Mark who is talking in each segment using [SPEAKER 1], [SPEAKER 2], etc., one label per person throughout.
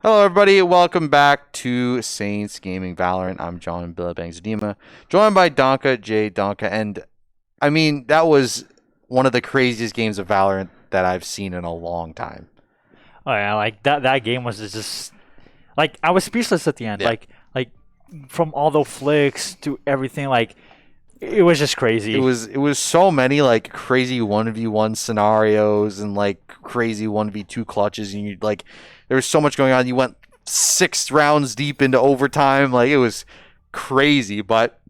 [SPEAKER 1] Hello, everybody. Welcome back to Saints Gaming Valorant. I'm John Billabangzadima, joined by Donka, Jay Donka, and I mean, that was one of the craziest games of Valorant that I've seen in a long time.
[SPEAKER 2] Oh yeah, like that game was just like I was speechless at the end.
[SPEAKER 1] Yeah.
[SPEAKER 2] Like from all the flicks to everything, like it was just crazy.
[SPEAKER 1] It was so many like crazy 1v1 scenarios and like crazy 1v2 clutches, and you like there was so much going on. You went 6 rounds deep into overtime. Like it was crazy, but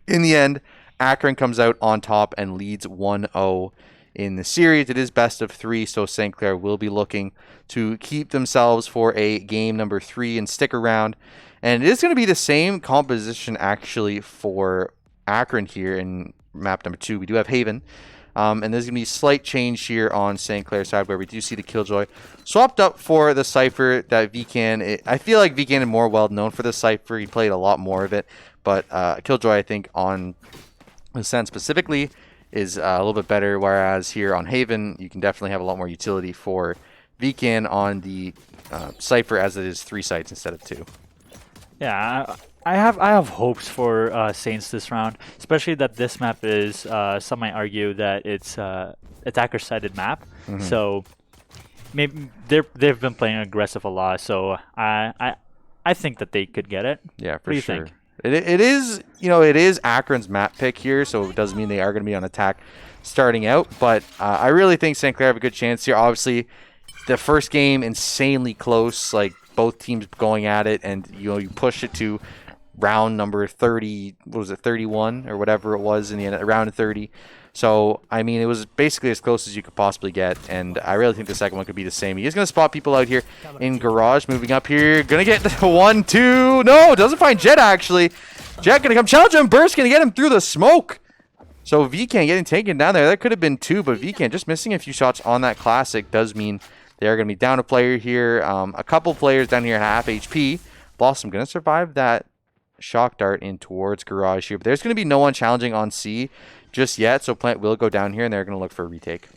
[SPEAKER 1] in the end, Akron comes out on top and leads 1-0 in the series. It is best of 3, so St. Clair will be looking to keep themselves for a game number 3 and stick around. And it is going to be the same composition actually for Akron here in map number 2. We do have Haven. And there's going to be a slight change here on St. Clair's side where we do see the Killjoy swapped up for the Cypher that Vcan. I feel like Vcan is more well known for the Cypher. He played a lot more of it. But Killjoy, I think, on the Sen specifically, is a little bit better. Whereas here on Haven, you can definitely have a lot more utility for Vcan on the Cypher, as it is 3 sites instead of 2.
[SPEAKER 2] Yeah, I have hopes for Saints this round, especially that this map is some might argue that it's attacker-sided map. So maybe they've been playing aggressive a lot. So I think that they could get it.
[SPEAKER 1] Yeah, for
[SPEAKER 2] what do you
[SPEAKER 1] sure.
[SPEAKER 2] think?
[SPEAKER 1] It is, it is Akron's map pick here, so it doesn't mean they are going to be on attack starting out. But I really think St. Clair have a good chance here. Obviously, the first game insanely close, like both teams going at it, and you push it to round number 30. What was it, 31 or whatever it was in the end, round 30. So I mean, it was basically as close as you could possibly get, and I really think the second one could be the same. He is going to spot people out here in garage, moving up here, gonna get the 1-2. No, doesn't find Jet actually. Jet gonna come challenge him. Burst gonna get him through the smoke. So Vcan getting taken down there. That could have been 2, but Vcan just missing a few shots on that classic does mean they are gonna be down a player here. A couple players down here at half HP. Blossom gonna survive that shock dart in towards garage here, but there's gonna be no one challenging on C just yet, so Plant will go down here and they're going to look for a retake.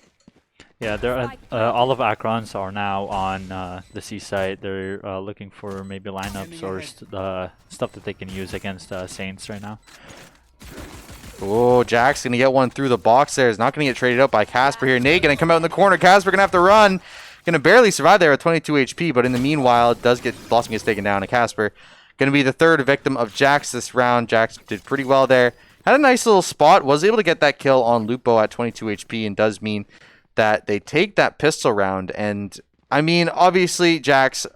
[SPEAKER 2] Yeah, they're all of Akrons are now on the C side. They're looking for maybe lineups or stuff that they can use against Saints right now.
[SPEAKER 1] Oh, Jack's going to get one through the box there. Is not going to get traded out by Casper here. Nate going to come out in the corner. Casper going to have to run. Going to barely survive there with 22 HP, but in the meanwhile, Blossom gets taken down, and Casper going to be the third victim of Jax this round. Jax did pretty well there. Had a nice little spot, was able to get that kill on Lupo at 22 HP, and does mean that they take that pistol round. And, I mean, obviously, Jax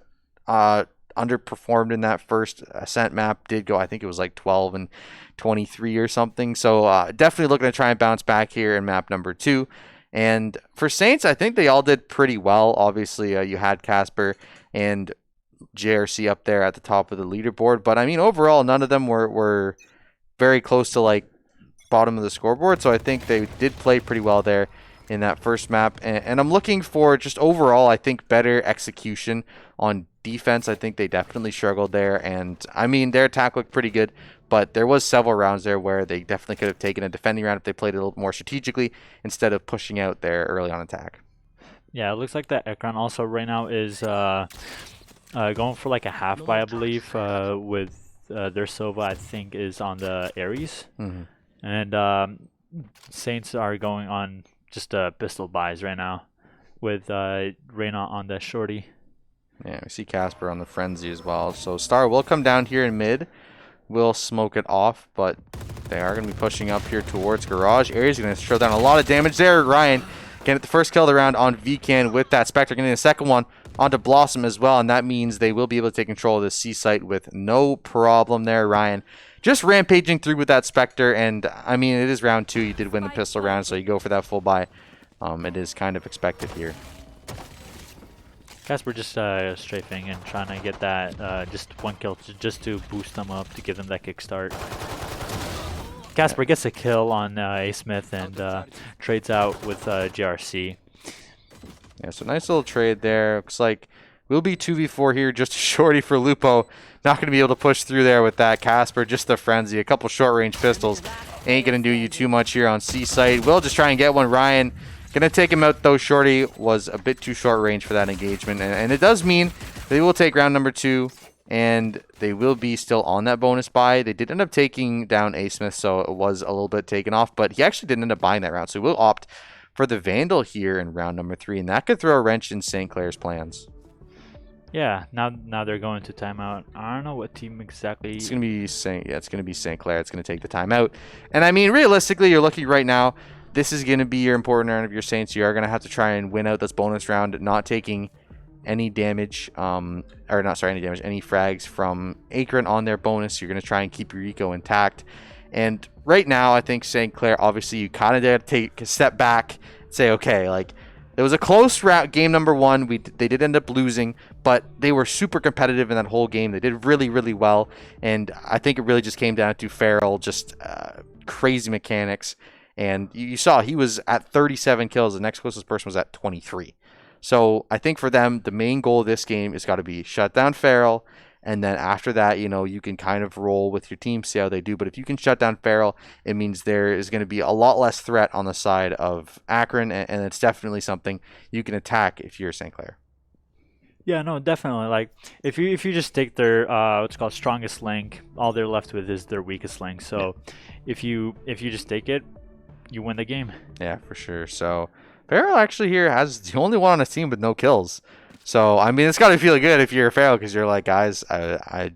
[SPEAKER 1] underperformed in that first Ascent map. Did go, I think it was like 12 and 23 or something. So, definitely looking to try and bounce back here in map number 2. And for Saints, I think they all did pretty well. Obviously, you had Casper and JRC up there at the top of the leaderboard. But, I mean, overall, none of them were very close to like bottom of the scoreboard, so I think they did play pretty well there in that first map, and I'm looking for just overall I think better execution on defense. I think they definitely struggled there, and I mean their attack looked pretty good, but there was several rounds there where they definitely could have taken a defending round if they played a little more strategically instead of pushing out their early on attack.
[SPEAKER 2] Yeah, it looks like that Akron also right now is going for like a half buy, I believe, with their Sova, I think, is on the Ares. And Saints are going on just pistol buys right now with Reyna on the shorty.
[SPEAKER 1] Yeah, we see Casper on the Frenzy as well. So Star will come down here in mid. Will smoke it off, but they are going to be pushing up here towards garage. Ares is going to throw down a lot of damage there. Ryan getting the first kill of the round on Vcan with that Spectre. Getting the second one onto Blossom as well, and that means they will be able to take control of the C site with no problem there. Ryan just rampaging through with that Spectre, and I mean, it is round 2. You did win the pistol round, so you go for that full buy. It is kind of expected here.
[SPEAKER 2] Casper just strafing and trying to get that just one kill just to boost them up, to give them that kickstart. Casper gets a kill on A Smith and trades out with GRC.
[SPEAKER 1] Yeah, so nice little trade there. Looks like we'll be 2v4 here. Just a shorty for Lupo. Not going to be able to push through there with that. Casper, just the Frenzy. A couple short-range pistols. Ain't going to do you too much here on C site. We'll just try and get one. Ryan going to take him out, though. Shorty was a bit too short range for that engagement. And it does mean They will take round number 2, and they will be still on that bonus buy. They did end up taking down A Smith, so it was a little bit taken off, but he actually didn't end up buying that round, so he will opt for the Vandal here in round number 3, and that could throw a wrench in St. Clair's plans.
[SPEAKER 2] Yeah, now they're going to timeout. I don't know what team exactly.
[SPEAKER 1] It's gonna be it's gonna be St. Clair. It's gonna take the timeout, and I mean realistically, you're looking right now. This is gonna be your important round of your Saints. You are gonna have to try and win out this bonus round, not taking any damage, any frags from Akron on their bonus. You're gonna try and keep your eco intact, and right now, I think St. Clair, obviously, you kind of did take a step back, and say, okay, like. It was a close round, game number 1. They did end up losing, but they were super competitive in that whole game. They did really, really well, and I think it really just came down to Farrell, just crazy mechanics. And you saw he was at 37 kills. The next closest person was at 23. So I think for them, the main goal of this game has got to be shut down Farrell. And then after that, you can kind of roll with your team, see how they do. But if you can shut down Farrell, it means there is going to be a lot less threat on the side of Akron. And it's definitely something you can attack if you're St. Clair.
[SPEAKER 2] Yeah, no, definitely. Like if you just take their what's called strongest link, all they're left with is their weakest link. So if you just take it, you win the game.
[SPEAKER 1] Yeah, for sure. So Farrell actually here has the only one on his team with no kills. So, I mean, it's got to feel good if you're a Farrell because you're like, guys, I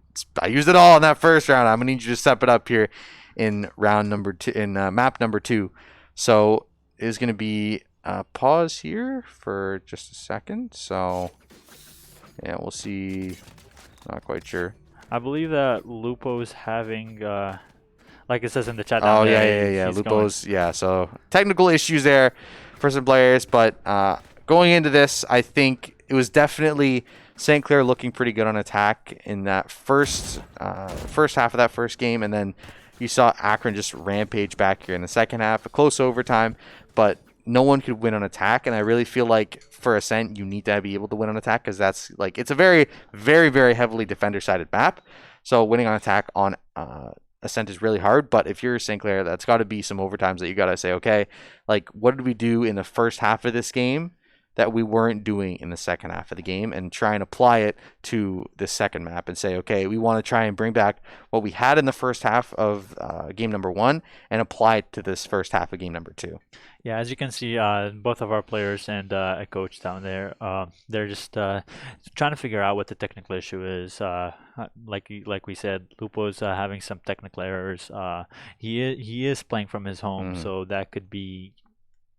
[SPEAKER 1] used it all in that first round. I'm going to need you to step it up here in round number 2, in map number 2. So, it's going to be a pause here for just a second. So, yeah, we'll see. Not quite sure.
[SPEAKER 2] I believe that Lupo's having, like it says in the chat.
[SPEAKER 1] Oh, yeah. Lupo's, so technical issues there for some players. But going into this, I think it was definitely St. Clair looking pretty good on attack in that first half of that first game, and then you saw Akron just rampage back here in the second half, a close overtime, but no one could win on attack, and I really feel like for Ascent you need to be able to win on attack because that's like it's a very, very, very heavily defender-sided map, so winning on attack on Ascent is really hard. But if you're St. Clair, that's got to be some overtimes that you got to say, okay, like what did we do in the first half of this game that we weren't doing in the second half of the game, and try and apply it to the second map and say, okay, we want to try and bring back what we had in the first half of game number 1 and apply it to this first half of game number 2.
[SPEAKER 2] Yeah, as you can see, both of our players and a coach down there, they're just trying to figure out what the technical issue is. Like we said, Lupo's having some technical errors. He is playing from his home, so that could be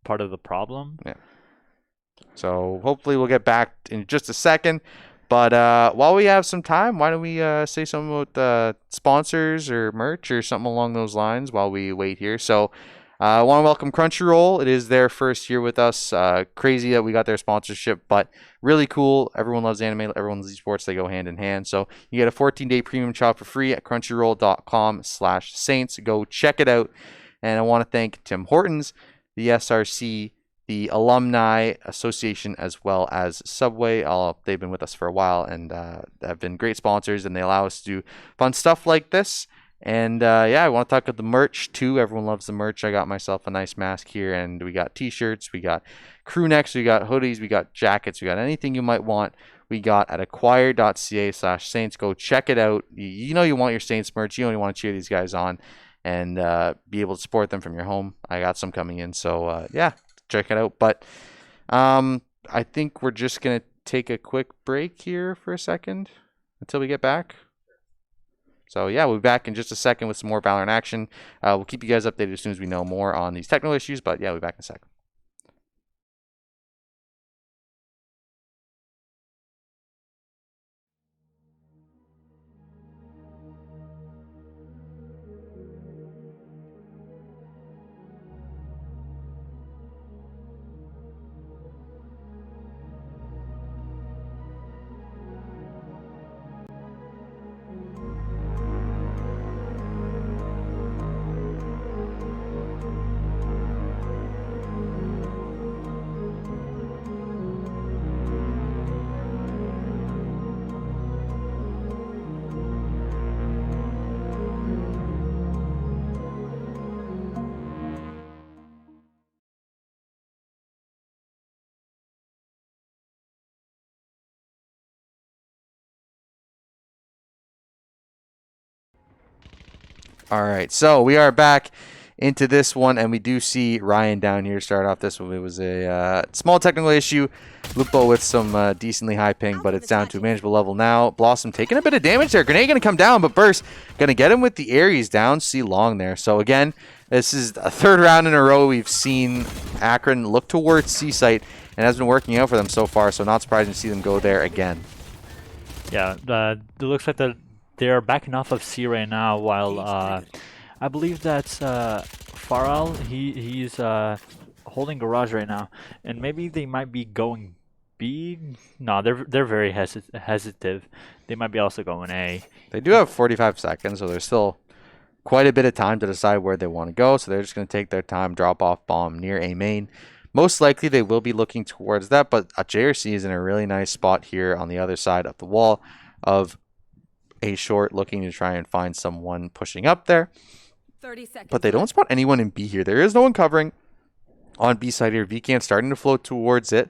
[SPEAKER 2] part of the problem.
[SPEAKER 1] Yeah. So hopefully we'll get back in just a second. But while we have some time, why don't we say something about sponsors or merch or something along those lines while we wait here. So I want to welcome Crunchyroll. It is their first year with us. Crazy that we got their sponsorship, but really cool. Everyone loves anime. Everyone loves esports. They go hand in hand. So you get a 14-day premium trial for free at crunchyroll.com/saints. Go check it out. And I want to thank Tim Hortons, the SRC, the Alumni Association, as well as Subway. They've been with us for a while and have been great sponsors, and they allow us to do fun stuff like this. And I want to talk about the merch too. Everyone loves the merch. I got myself a nice mask here, and we got t-shirts, we got crew necks, we got hoodies, we got jackets, we got anything you might want. We got at acquire.ca/Saints. Go check it out. You want your Saints merch. You only want to cheer these guys on and be able to support them from your home. I got some coming in, so check it out. But I think we're just going to take a quick break here for a second until we get back. So we'll be back in just a second with some more Valorant action. We'll keep you guys updated as soon as we know more on these technical issues, but we'll be back in a second. All right, so we are back into this one, and we do see Ryan down here start off this one. It was a small technical issue. Lupo with some decently high ping, but it's down to a manageable level now. Blossom taking a bit of damage there. Grenade going to come down, but Burst going to get him with the Ares down C long there. So again, this is a third round in a row we've seen Akron look towards C site, and has been working out for them so far, so not surprising to see them go there again.
[SPEAKER 2] Yeah, it looks like they're backing off of C right now, while I believe that's Faral. He's holding garage right now, and maybe they might be going B. No, they're very hesitant. They might be also going A.
[SPEAKER 1] They do have 45 seconds, so there's still quite a bit of time to decide where they want to go. So they're just going to take their time, drop off bomb near A main. Most likely they will be looking towards that, but JRC is in a really nice spot here on the other side of the wall of A short, looking to try and find someone pushing up there.
[SPEAKER 3] 30 seconds.
[SPEAKER 1] But they don't spot anyone in B here. There is no one covering on B side here. VCAN starting to float towards it.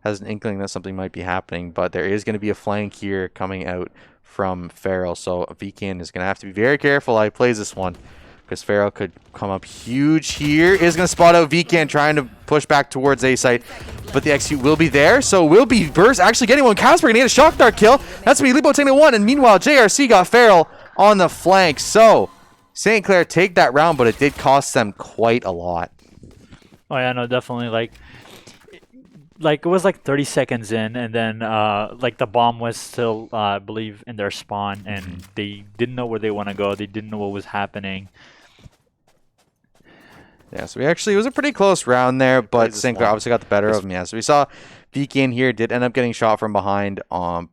[SPEAKER 1] Has an inkling that something might be happening, but there is going to be a flank here coming out from Farrell. So VCAN is going to have to be very careful how he plays this one, because Farrell could come up huge here. Is going to spot out VCAN trying to push back towards A site, but the execute will be there. So will be Burst actually getting one. Casper going to get a shock dart kill. That's going to be Lipo taking one, and meanwhile JRC got Farrell on the flank. So St. Clair take that round, but it did cost them quite a lot.
[SPEAKER 2] Oh yeah, no, definitely. Like it was like 30 seconds in, and then like the bomb was still, I believe, in their spawn, and they didn't know where they want to go. They didn't know what was happening.
[SPEAKER 1] Yeah, so it was a pretty close round there, but St. Clair obviously got the better of him. Yeah, so we saw VK here did end up getting shot from behind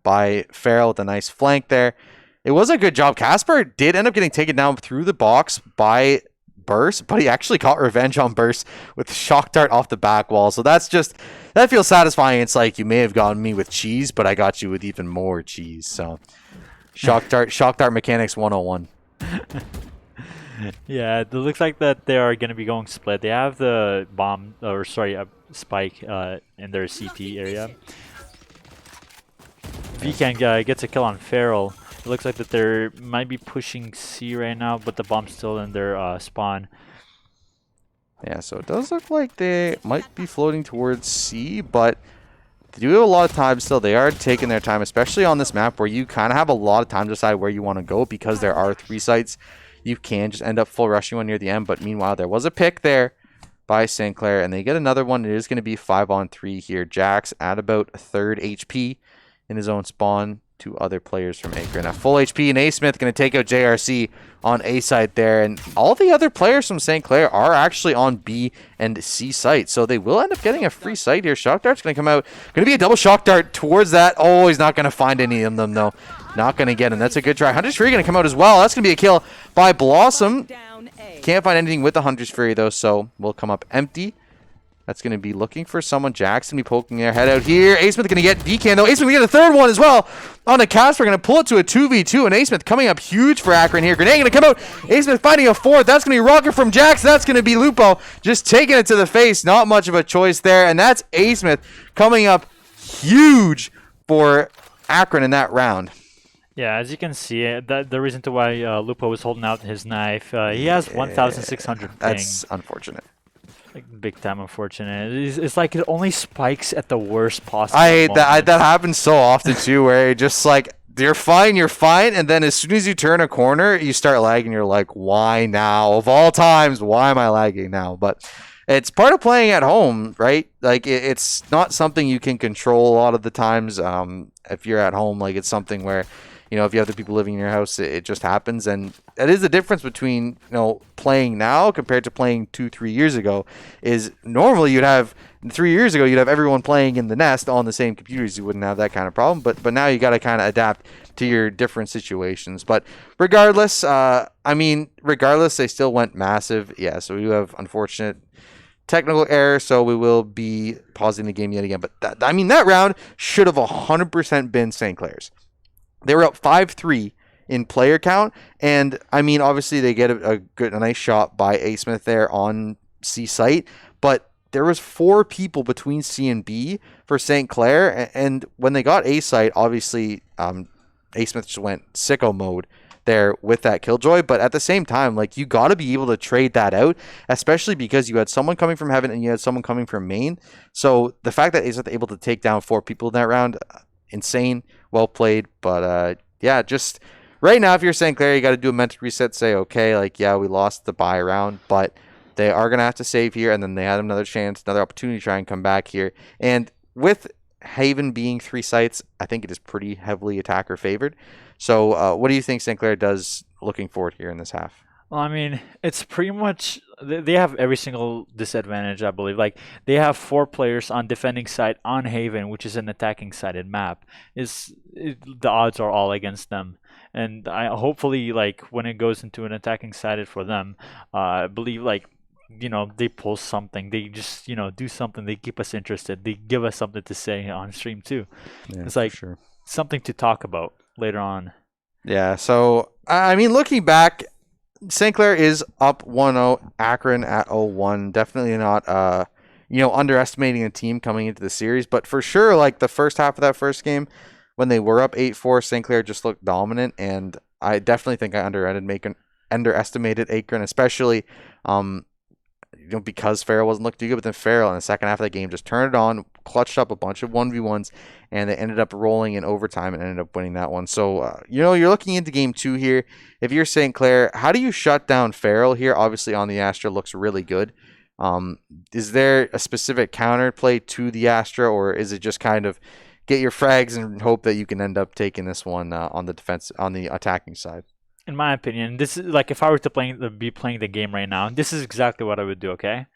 [SPEAKER 1] by Farrell with a nice flank there. It was a good job. Casper did end up getting taken down through the box by Burst, but he actually got revenge on Burst with shock dart off the back wall. So that feels satisfying. It's like, you may have gotten me with cheese, but I got you with even more cheese. So shock dart mechanics 101.
[SPEAKER 2] Yeah, it looks like that they are going to be going split. They have the bomb, or sorry, spike in their CT area. VCAN gets a kill on Farrell. It looks like that they might be pushing C right now, but the bomb's still in their spawn.
[SPEAKER 1] Yeah, so it does look like they might be floating towards C, but they do have a lot of time still. They are taking their time, especially on this map where you kind of have a lot of time to decide where you want to go, because there are 3 sites. You can just end up full rushing one near the end, but meanwhile, there was a pick there by St. Clair, and they get another one. It is going to be 5-on-3 here. Jax at about 3rd HP in his own spawn. 2 other players from Akron. Now full HP, and A Smith going to take out JRC on A side there, and all the other players from St. Clair are actually on B and C site, so they will end up getting a free site here. Shock dart's going to come out. Going to be a double shock dart towards that. Oh, he's not going to find any of them though. Not going to get him. That's a good try. Hunter's Fury going to come out as well. That's going to be a kill by Blossom. Can't find anything with the Hunter's Fury though, so we'll come up empty. That's going to be looking for someone. Jackson be poking their head out here. A Smith going to get VCAN though. A Smith going to get a 3rd one as well on a Casper. Going to pull it to a 2v2, and A Smith coming up huge for Akron here. Grenade going to come out. A Smith finding a 4th. That's going to be Rocket from Jackson. That's going to be Lupo just taking it to the face. Not much of a choice there, and that's A Smith coming up huge for Akron in that round.
[SPEAKER 2] Yeah, as you can see, the reason to why Lupo was holding out his knife, he has 1,600 ping.
[SPEAKER 1] That's unfortunate.
[SPEAKER 2] Like, big time unfortunate. It's like it only spikes at the worst possible
[SPEAKER 1] I hate
[SPEAKER 2] moment.
[SPEAKER 1] that happens so often too, where it just like, you're fine, and then as soon as you turn a corner, you start lagging. You're like, why now? Of all times, why am I lagging now? But it's part of playing at home, right? Like, it's not something you can control a lot of the times. If you're at home, like, it's something where, you know, if you have other people living in your house, it just happens. And that is the difference between, you know, playing now compared to playing 2-3 years ago. Is normally you'd have 3 years ago, you'd have everyone playing in the nest on the same computers. You wouldn't have that kind of problem. But now you got to kind of adapt to your different situations. But regardless, they still went massive. Yeah, so we do have unfortunate technical error, so we will be pausing the game yet again. But that round should have 100% been St. Clair's. They were up 5-3 in player count, and I mean, obviously they get a nice shot by A Smith there on C site, but there was 4 people between C and B for St. Clair, and when they got A site, obviously A Smith just went sicko mode there with that Killjoy. But at the same time, like, you got to be able to trade that out, especially because you had someone coming from Heaven and you had someone coming from main. So the fact that he's able to take down 4 people in that round, insane. Well played. But yeah, just right now, if you're saying Clair, you got to do a mental reset, say, okay, like, yeah, we lost the bye round, but they are going to have to save here, and then they had another chance, another opportunity to try and come back here. And with Haven being 3 sites, I think it is pretty heavily attacker favored. So what do you think St. Clair does looking forward here in this half?
[SPEAKER 2] Well, I mean, it's pretty much they have every single disadvantage, I believe. Like, they have 4 players on defending side on Haven, which is an attacking sided map. The odds are all against them. And I hopefully, like, when it goes into an attacking sided for them, I believe, like, they pull something. They just, do something. They keep us interested. They give us something to say on stream too.
[SPEAKER 1] Yeah,
[SPEAKER 2] it's like
[SPEAKER 1] sure.
[SPEAKER 2] Something to talk about later on.
[SPEAKER 1] Yeah, so, I mean, looking back, St. Clair is up 1-0, Akron at 0-1. Definitely not, underestimating a team coming into the series. But for sure, like, the first half of that first game, when they were up 8-4, St. Clair just looked dominant. And I definitely think I underestimated Akron, especially because Farrell wasn't looking too good. But then Farrell in the second half of the game just turned it on, clutched up a bunch of 1v1s, and they ended up rolling in overtime and ended up winning that one. So, you're looking into game 2 here. If you're St. Clair, how do you shut down Farrell here? Obviously, on the Astra looks really good. Is there a specific counterplay to the Astra, or is it just kind of get your frags and hope that you can end up taking this one on the attacking side?
[SPEAKER 2] In my opinion, this is like, if I were to be playing the game right now, this is exactly what I would do. Okay,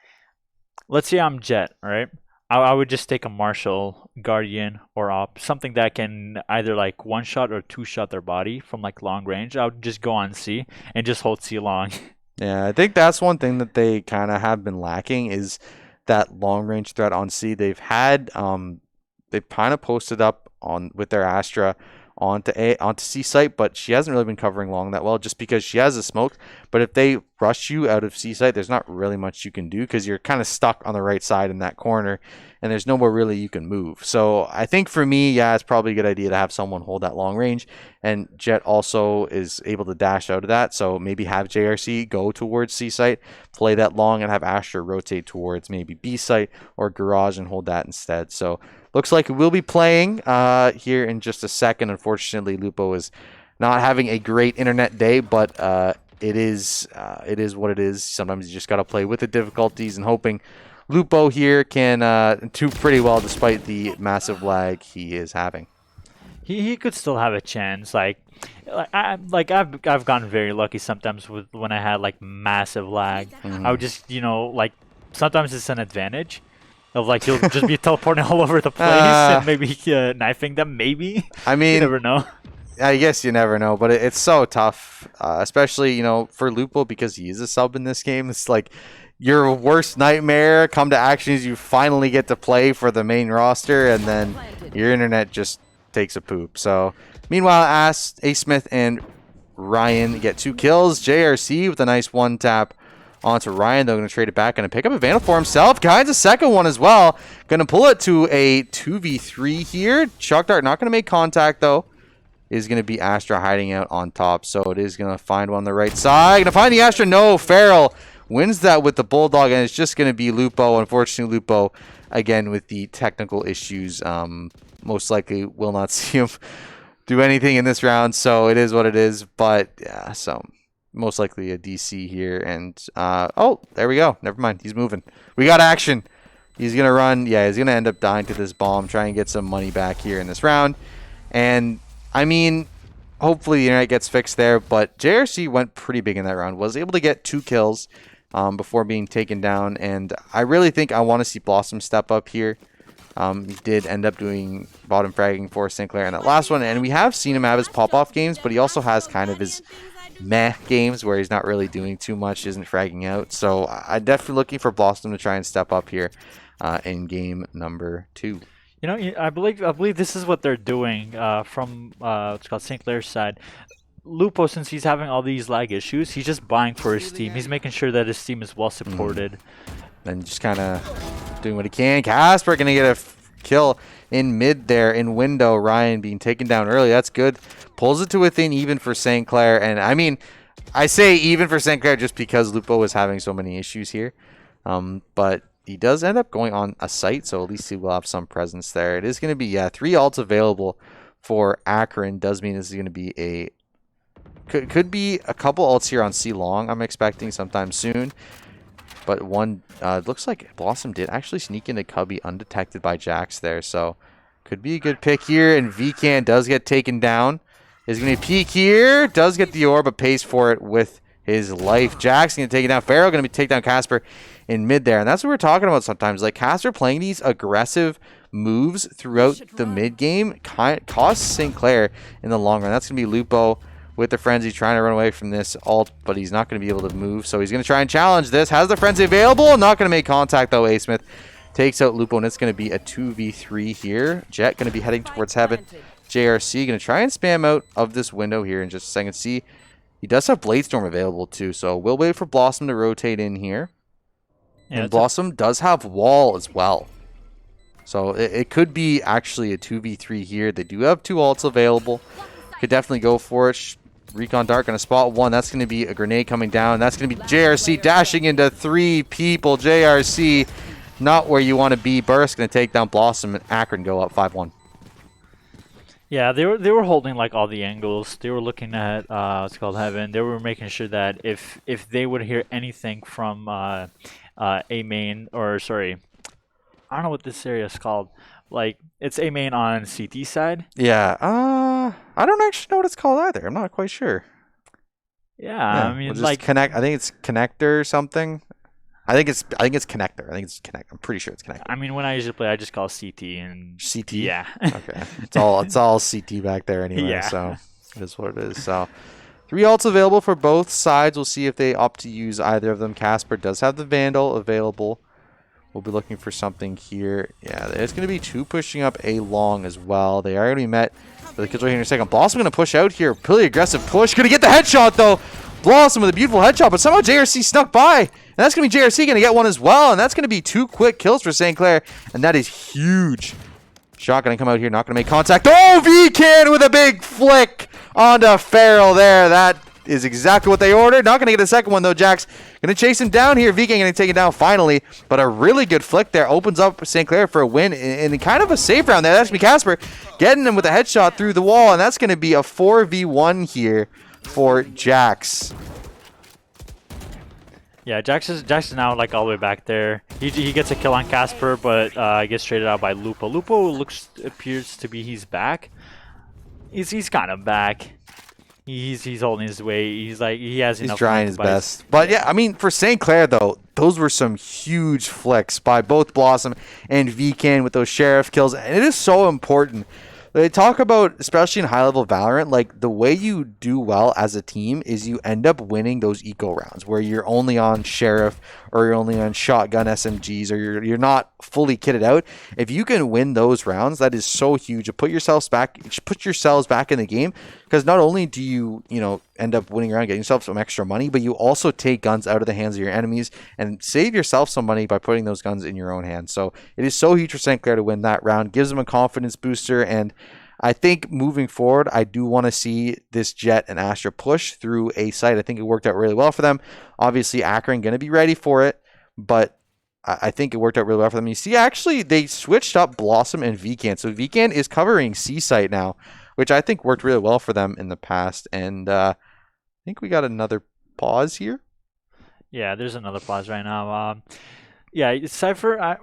[SPEAKER 2] let's say I'm Jet, right? I would just take a Marshall, Guardian, or Op, something that can either like 1-shot or 2-shot their body from like long range. I would just go on C and just hold C long.
[SPEAKER 1] Yeah, I think that's one thing that they kind of have been lacking is that long range threat on C. They've had they've kind of posted up on with their Astra onto C site, but she hasn't really been covering long that well just because she has a smoke. But if they rush you out of C site, there's not really much you can do because you're kind of stuck on the right side in that corner and there's nowhere really you can move. So I think for me, yeah, it's probably a good idea to have someone hold that long range, and Jet also is able to dash out of that. So maybe have JRC go towards C site, play that long, and have Astra rotate towards maybe B site or garage and hold that instead. So looks like we'll be playing here in just a second. Unfortunately, Lupo is not having a great internet day, but it is what it is. Sometimes you just got to play with the difficulties, and hoping Lupo here can do pretty well despite the massive lag he is having.
[SPEAKER 2] He could still have a chance. I've gotten very lucky sometimes when I had like massive lag. I would just sometimes it's an advantage. Of like, you'll just be teleporting all over the place and maybe knifing them, maybe.
[SPEAKER 1] I mean,
[SPEAKER 2] you never know.
[SPEAKER 1] I guess you never know, but it's so tough, especially, for Lupo, because he is a sub in this game. It's like your worst nightmare come to action is you finally get to play for the main roster, and then your internet just takes a poop. So, meanwhile, A. Smith and Ryan get 2 kills. JRC with a nice 1-tap onto Ryan, though, going to trade it back and pick up a Vandal for himself. Kinds a second one as well. Going to pull it to a 2v3 here. Shock Dart not going to make contact, though. Is going to be Astra hiding out on top. So it is going to find one on the right side. Going to find the Astra. No, Farrell wins that with the Bulldog, and it's just going to be Lupo. Unfortunately, Lupo, again, with the technical issues, most likely will not see him do anything in this round. So it is what it is. But, yeah, so most likely a DC here. And, oh, there we go. Never mind. He's moving. We got action. He's going to run. Yeah, he's going to end up dying to this bomb, try and get some money back here in this round. And, I mean, hopefully the internet gets fixed there. But JRC went pretty big in that round. Was able to get 2 kills before being taken down. And I really think I want to see Blossom step up here. He did end up doing bottom fragging for St. Clair in that last one. And we have seen him have his pop-off games, but he also has kind of his meh games where he's not really doing too much, isn't fragging out. So I'm definitely looking for Blossom to try and step up here in game number 2.
[SPEAKER 2] I believe this is what they're doing from what's called St. Clair's side. Lupo, since he's having all these lag issues, he's just buying for his team. He's making sure that his team is well supported.
[SPEAKER 1] And just kind of doing what he can. Casper going to get a kill in mid there in window. Ryan being taken down early. That's good. Pulls it to within even for St. Clair. And I mean, I say even for St. Clair just because Lupo was having so many issues here. But he does end up going on a site, so at least he will have some presence there. It is going to be, 3 ults available for Akron. Does mean this is going to be a... Could be a couple ults here on C long, I'm expecting sometime soon. But one, looks like Blossom did actually sneak into Cubby undetected by Jax there. So could be a good pick here. And Vcan does get taken down. Is going to peek here. Does get the orb, but pays for it with his life. Jax going to take it down. Pharaoh going to take down Casper in mid there. And that's what we're talking about sometimes. Like Casper playing these aggressive moves throughout the mid game costs St. Clair in the long run. That's going to be Lupo with the Frenzy trying to run away from this ult, but he's not going to be able to move. So he's going to try and challenge this. Has the Frenzy available. Not going to make contact though. A Smith takes out Lupo, and it's going to be a 2v3 here. Jet going to be heading towards Heaven. JRC going to try and spam out of this window here in just a second. See, he does have Blade Storm available too, so we'll wait for Blossom to rotate in here. Yeah, and Blossom does have Wall as well. So it could be actually a 2v3 here. They do have 2 ults available. Could definitely go for it. Recon Dart going to spot one. That's going to be a grenade coming down. That's going to be JRC dashing into 3 people. JRC, not where you want to be. Burst going to take down Blossom, and Akron go up 5-1.
[SPEAKER 2] Yeah, they were holding like all the angles. They were looking at what's called Heaven. They were making sure that if they would hear anything from A main, or sorry, I don't know what this area is called. Like it's A main on CT side.
[SPEAKER 1] Yeah. I don't actually know what it's called either. I'm not quite sure.
[SPEAKER 2] Yeah, I mean,
[SPEAKER 1] we'll just
[SPEAKER 2] like
[SPEAKER 1] connect. I think it's connector or something. I think it's connector. I think it's connect. I'm pretty sure it's connector.
[SPEAKER 2] I mean, when I usually play, I just call CT and
[SPEAKER 1] CT.
[SPEAKER 2] Yeah.
[SPEAKER 1] Okay. It's all CT back there anyway.
[SPEAKER 2] Yeah.
[SPEAKER 1] So it is what it is. So 3 ults available for both sides. We'll see if they opt to use either of them. Casper does have the Vandal available. We'll be looking for something here. Yeah, there's going to be 2 pushing up A long as well. They are going to be met with the kills right here in a second. Blossom going to push out here. Pretty aggressive push. Going to get the headshot though. Blossom with a beautiful headshot, but somehow JRC snuck by. And that's going to be JRC going to get one as well. And that's going to be 2 quick kills for St. Clair. And that is huge. Shot going to come out here. Not going to make contact. Oh, V-Can with a big flick onto Farrell there. That is exactly what they ordered. Not going to get a second one though. Jax going to chase him down here. V-Can going to take it down finally. But a really good flick there opens up St. Clair for a win in kind of a safe round there. That's going to be Casper getting him with a headshot through the wall. And that's going to be a 4v1 here for Jax.
[SPEAKER 2] Yeah, Jax is now like all the way back there. He gets a kill on Casper, but gets traded out by Lupo. Lupo appears to be he's back. He's kind of back. He's holding his weight. He's enough.
[SPEAKER 1] He's trying his best. But yeah, I mean for St. Clair though, those were some huge flicks by both Blossom and V-Can with those Sheriff kills, and it is so important. They talk about, especially in high-level Valorant, like the way you do well as a team is you end up winning those eco rounds where you're only on Sheriff or you're only on shotgun SMGs or you're not fully kitted out. If you can win those rounds, that is so huge. You put yourselves back in the game, because not only do you end up winning around, getting yourself some extra money, but you also take guns out of the hands of your enemies and save yourself some money by putting those guns in your own hands. So it is so huge for St. Clair to win that round. Gives them a confidence booster, and I think moving forward, I do want to see this Jet and Astra push through a site. I think it worked out really well for them. Obviously, Akron going to be ready for it, but I think it worked out really well for them. You see, actually, they switched up Blossom and V-Can. So V-Can is covering C site now, which I think worked really well for them in the past. And I think we got another pause here.
[SPEAKER 2] Yeah, there's another pause right now. Yeah, Cypher,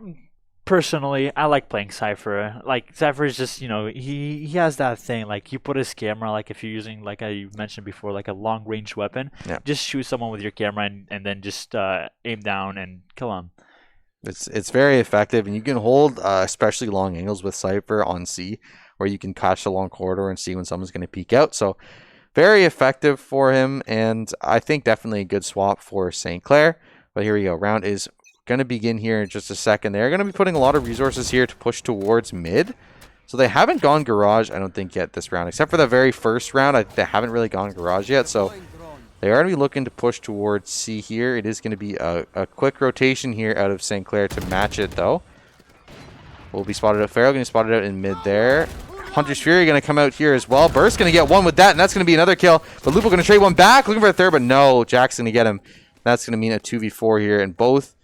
[SPEAKER 2] personally, I like playing Cypher. Like, Cypher is just, he has that thing. Like, you put his camera, like, if you're using, like I mentioned before, like a long-range weapon, just shoot someone with your camera and then just aim down and kill him.
[SPEAKER 1] It's very effective, and you can hold especially long angles with Cypher on C, where you can catch the long corridor and see when someone's going to peek out. So very effective for him, and I think definitely a good swap for St. Clair. But here we go. Round is going to begin here in just a second. They're going to be putting a lot of resources here to push towards mid. So they haven't gone garage, I don't think, yet this round. Except for the very first round, they haven't really gone garage yet. So they are going to be looking to push towards C here. It is going to be a quick rotation here out of St. Clair to match it, though. will be spotted out. Farrell getting spotted out in mid there. Hunter's Fury going to come out here as well. Burst going to get one with that, and that's going to be another kill. But Lupo going to trade one back, looking for a third, but no. Jack's going to get him. That's going to mean a 2v4 here, and both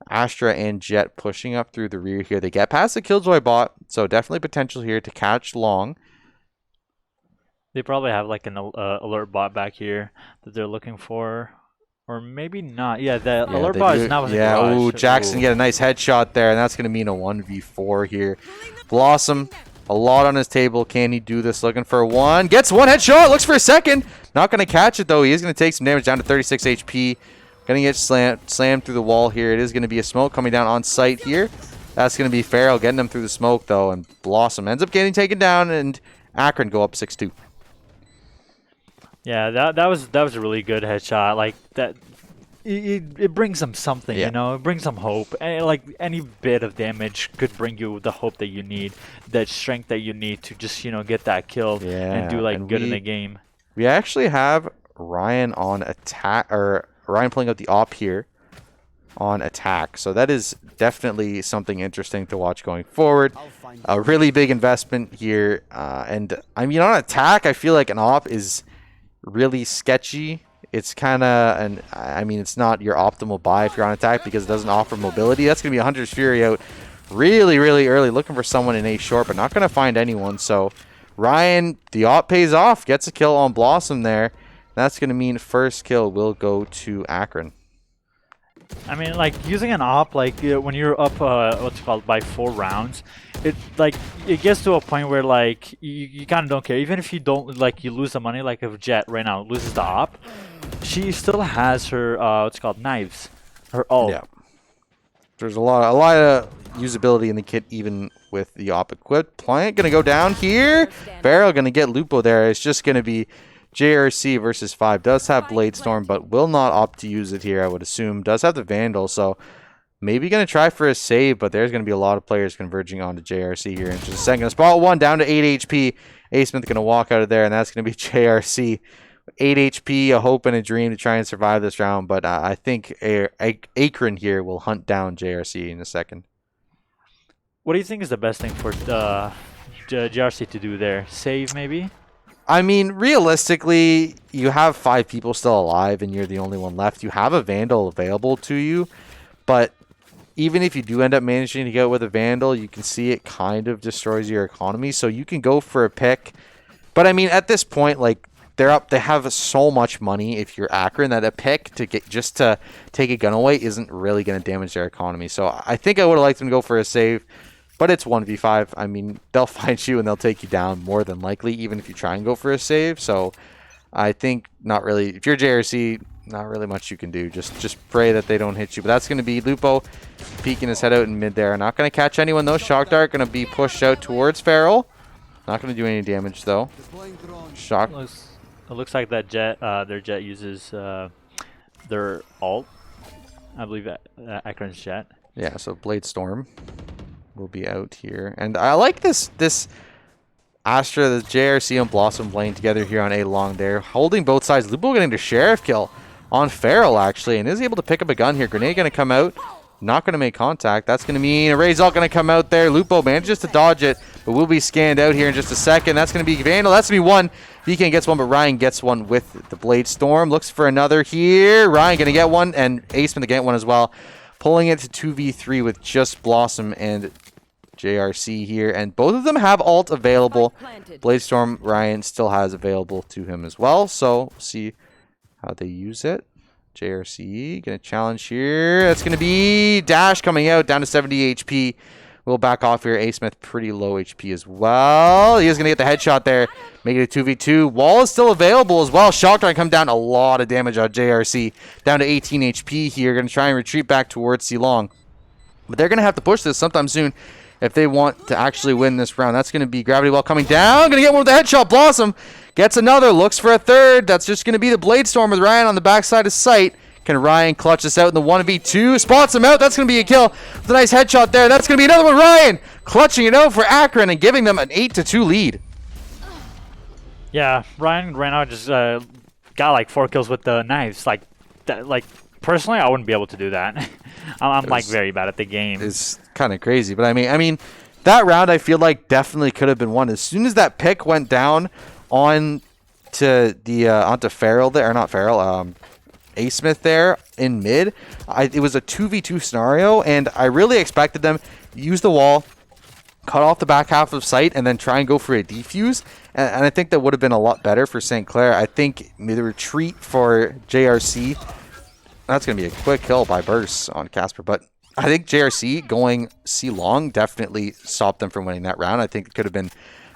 [SPEAKER 1] Astra and Jet pushing up through the rear here. They get past the Killjoy bot, so definitely potential here to catch long.
[SPEAKER 2] They probably have like an alert bot back here that they're looking for. Or maybe not. Yeah, the alert bot is not with the garage.
[SPEAKER 1] Ooh, Jackson get a nice headshot there, and that's going to mean a 1v4 here. Blossom, a lot on his table. Can he do this? Looking for one. Gets one headshot. Looks for a second. Not going to catch it, though. He is going to take some damage down to 36 HP. Going to get slammed through the wall here. It is going to be a smoke coming down on site here. That's going to be Farrell getting him through the smoke, though, and Blossom ends up getting taken down, and Akron go up 6-2.
[SPEAKER 2] Yeah, that was a really good headshot. Like that, it brings them something, you know. It brings them hope. And like any bit of damage could bring you the hope that you need, that strength that you need to just get that kill and do like good in the game.
[SPEAKER 1] We actually have Ryan on attack, or Ryan pulling out the op here on attack. So that is definitely something interesting to watch going forward. A really big investment here, and I mean on attack, I feel like an op is really sketchy. It's kind of, and I mean, it's not your optimal buy if you're on attack because it doesn't offer mobility. That's going to be a Hunter's Fury out really, really early, looking for someone in A short, but not going to find anyone. So Ryan, the op pays off, gets a kill on Blossom there. That's going to mean first kill will go to Akron.
[SPEAKER 2] I mean, like using an op, like when you're up, what's it called, by 4 rounds, it gets to a point where like you kind of don't care. Even if you don't, like, you lose the money. Like if Jet right now loses the op, she still has her what's it called, knives, her ult.
[SPEAKER 1] Yeah. There's a lot of usability in the kit, even with the op equipped. Plant gonna go down here. Barrel gonna get Lupo there. It's just gonna be JRC versus 5. Does have Blade Storm, but will not opt to use it here, I would assume. Does have the Vandal, so maybe going to try for a save, but there's going to be a lot of players converging onto JRC here in just a second. Spot 1 down to 8 HP. A-Smith going to walk out of there, and that's going to be JRC. 8 HP, a hope and a dream to try and survive this round, but I think Akron here will hunt down JRC in a second.
[SPEAKER 2] What do you think is the best thing for JRC to do there? Save, maybe?
[SPEAKER 1] I mean, realistically, you have 5 people still alive and you're the only one left. You have a Vandal available to you, but even if you do end up managing to get with a Vandal, you can see it kind of destroys your economy. So you can go for a pick. But I mean, at this point, like, they're up. They have so much money if you're Akron that a pick to get just to take a gun away isn't really going to damage their economy. So I think I would have liked them to go for a save. But it's 1v5. I mean, they'll find you and they'll take you down more than likely, even if you try and go for a save. So I think not really. If you're JRC, not really much you can do. Just pray that they don't hit you. But that's going to be Lupo peeking his head out in mid there. Not going to catch anyone, though. Shock Dart going to be pushed out towards Farrell. Not going to do any damage, though. Shock.
[SPEAKER 2] It looks like that Jet, their Jet uses their ult. I believe Akron's Jet.
[SPEAKER 1] Yeah, so Blade Storm will be out here, and I like this Astra, the JRC and Blossom playing together here on A long there, holding both sides. Lupo getting the sheriff kill on Farrell actually, and is able to pick up a gun here. Grenade going to come out, not going to make contact. That's going to mean Array's ult going to come out there. Lupo manages to dodge it, but will be scanned out here in just a second. That's going to be Vandal. That's going to be one. VK gets one, but Ryan gets one with the Blade Storm. Looks for another here. Ryan going to get one, and Aceman to get one as well. Pulling it to 2v3 with just Blossom and JRC here, and both of them have ult available. Blade Storm, Ryan still has available to him as well, so we'll see how they use it. JRC gonna challenge here. That's gonna be Dash coming out down to 70 HP. We'll back off here. A-Smith pretty low HP as well. He is gonna get the headshot there, make it a 2v2. Wall is still available as well. Shock trying to come down, a lot of damage on JRC, down to 18 HP here. Gonna try and retreat back towards C-Long, but they're gonna have to push this sometime soon if they want to actually win this round. That's going to be Gravity Well coming down. Going to get one with the headshot. Blossom gets another. Looks for a third. That's just going to be the Blade Storm with Ryan on the backside of sight. Can Ryan clutch this out in the 1v2? Spots him out. That's going to be a kill. With a nice headshot there. That's going to be another one. Ryan clutching it out for Akron and giving them an 8-2 lead.
[SPEAKER 2] Yeah, Ryan right now just got like 4 kills with the knives. Like, personally, I wouldn't be able to do that. I'm like very bad at the game.
[SPEAKER 1] It's kind of crazy, but I mean, that round I feel like definitely could have been won. As soon as that pick went down on to the onto Farrell there, or not Farrell, A Smith there in mid, it was a 2v2 scenario, and I really expected them to use the wall, cut off the back half of site, and then try and go for a defuse. And I think that would have been a lot better for St. Clair. I think the retreat for JRC, that's going to be a quick kill by Burst on Casper, but I think JRC going C long definitely stopped them from winning that round. I think it could have been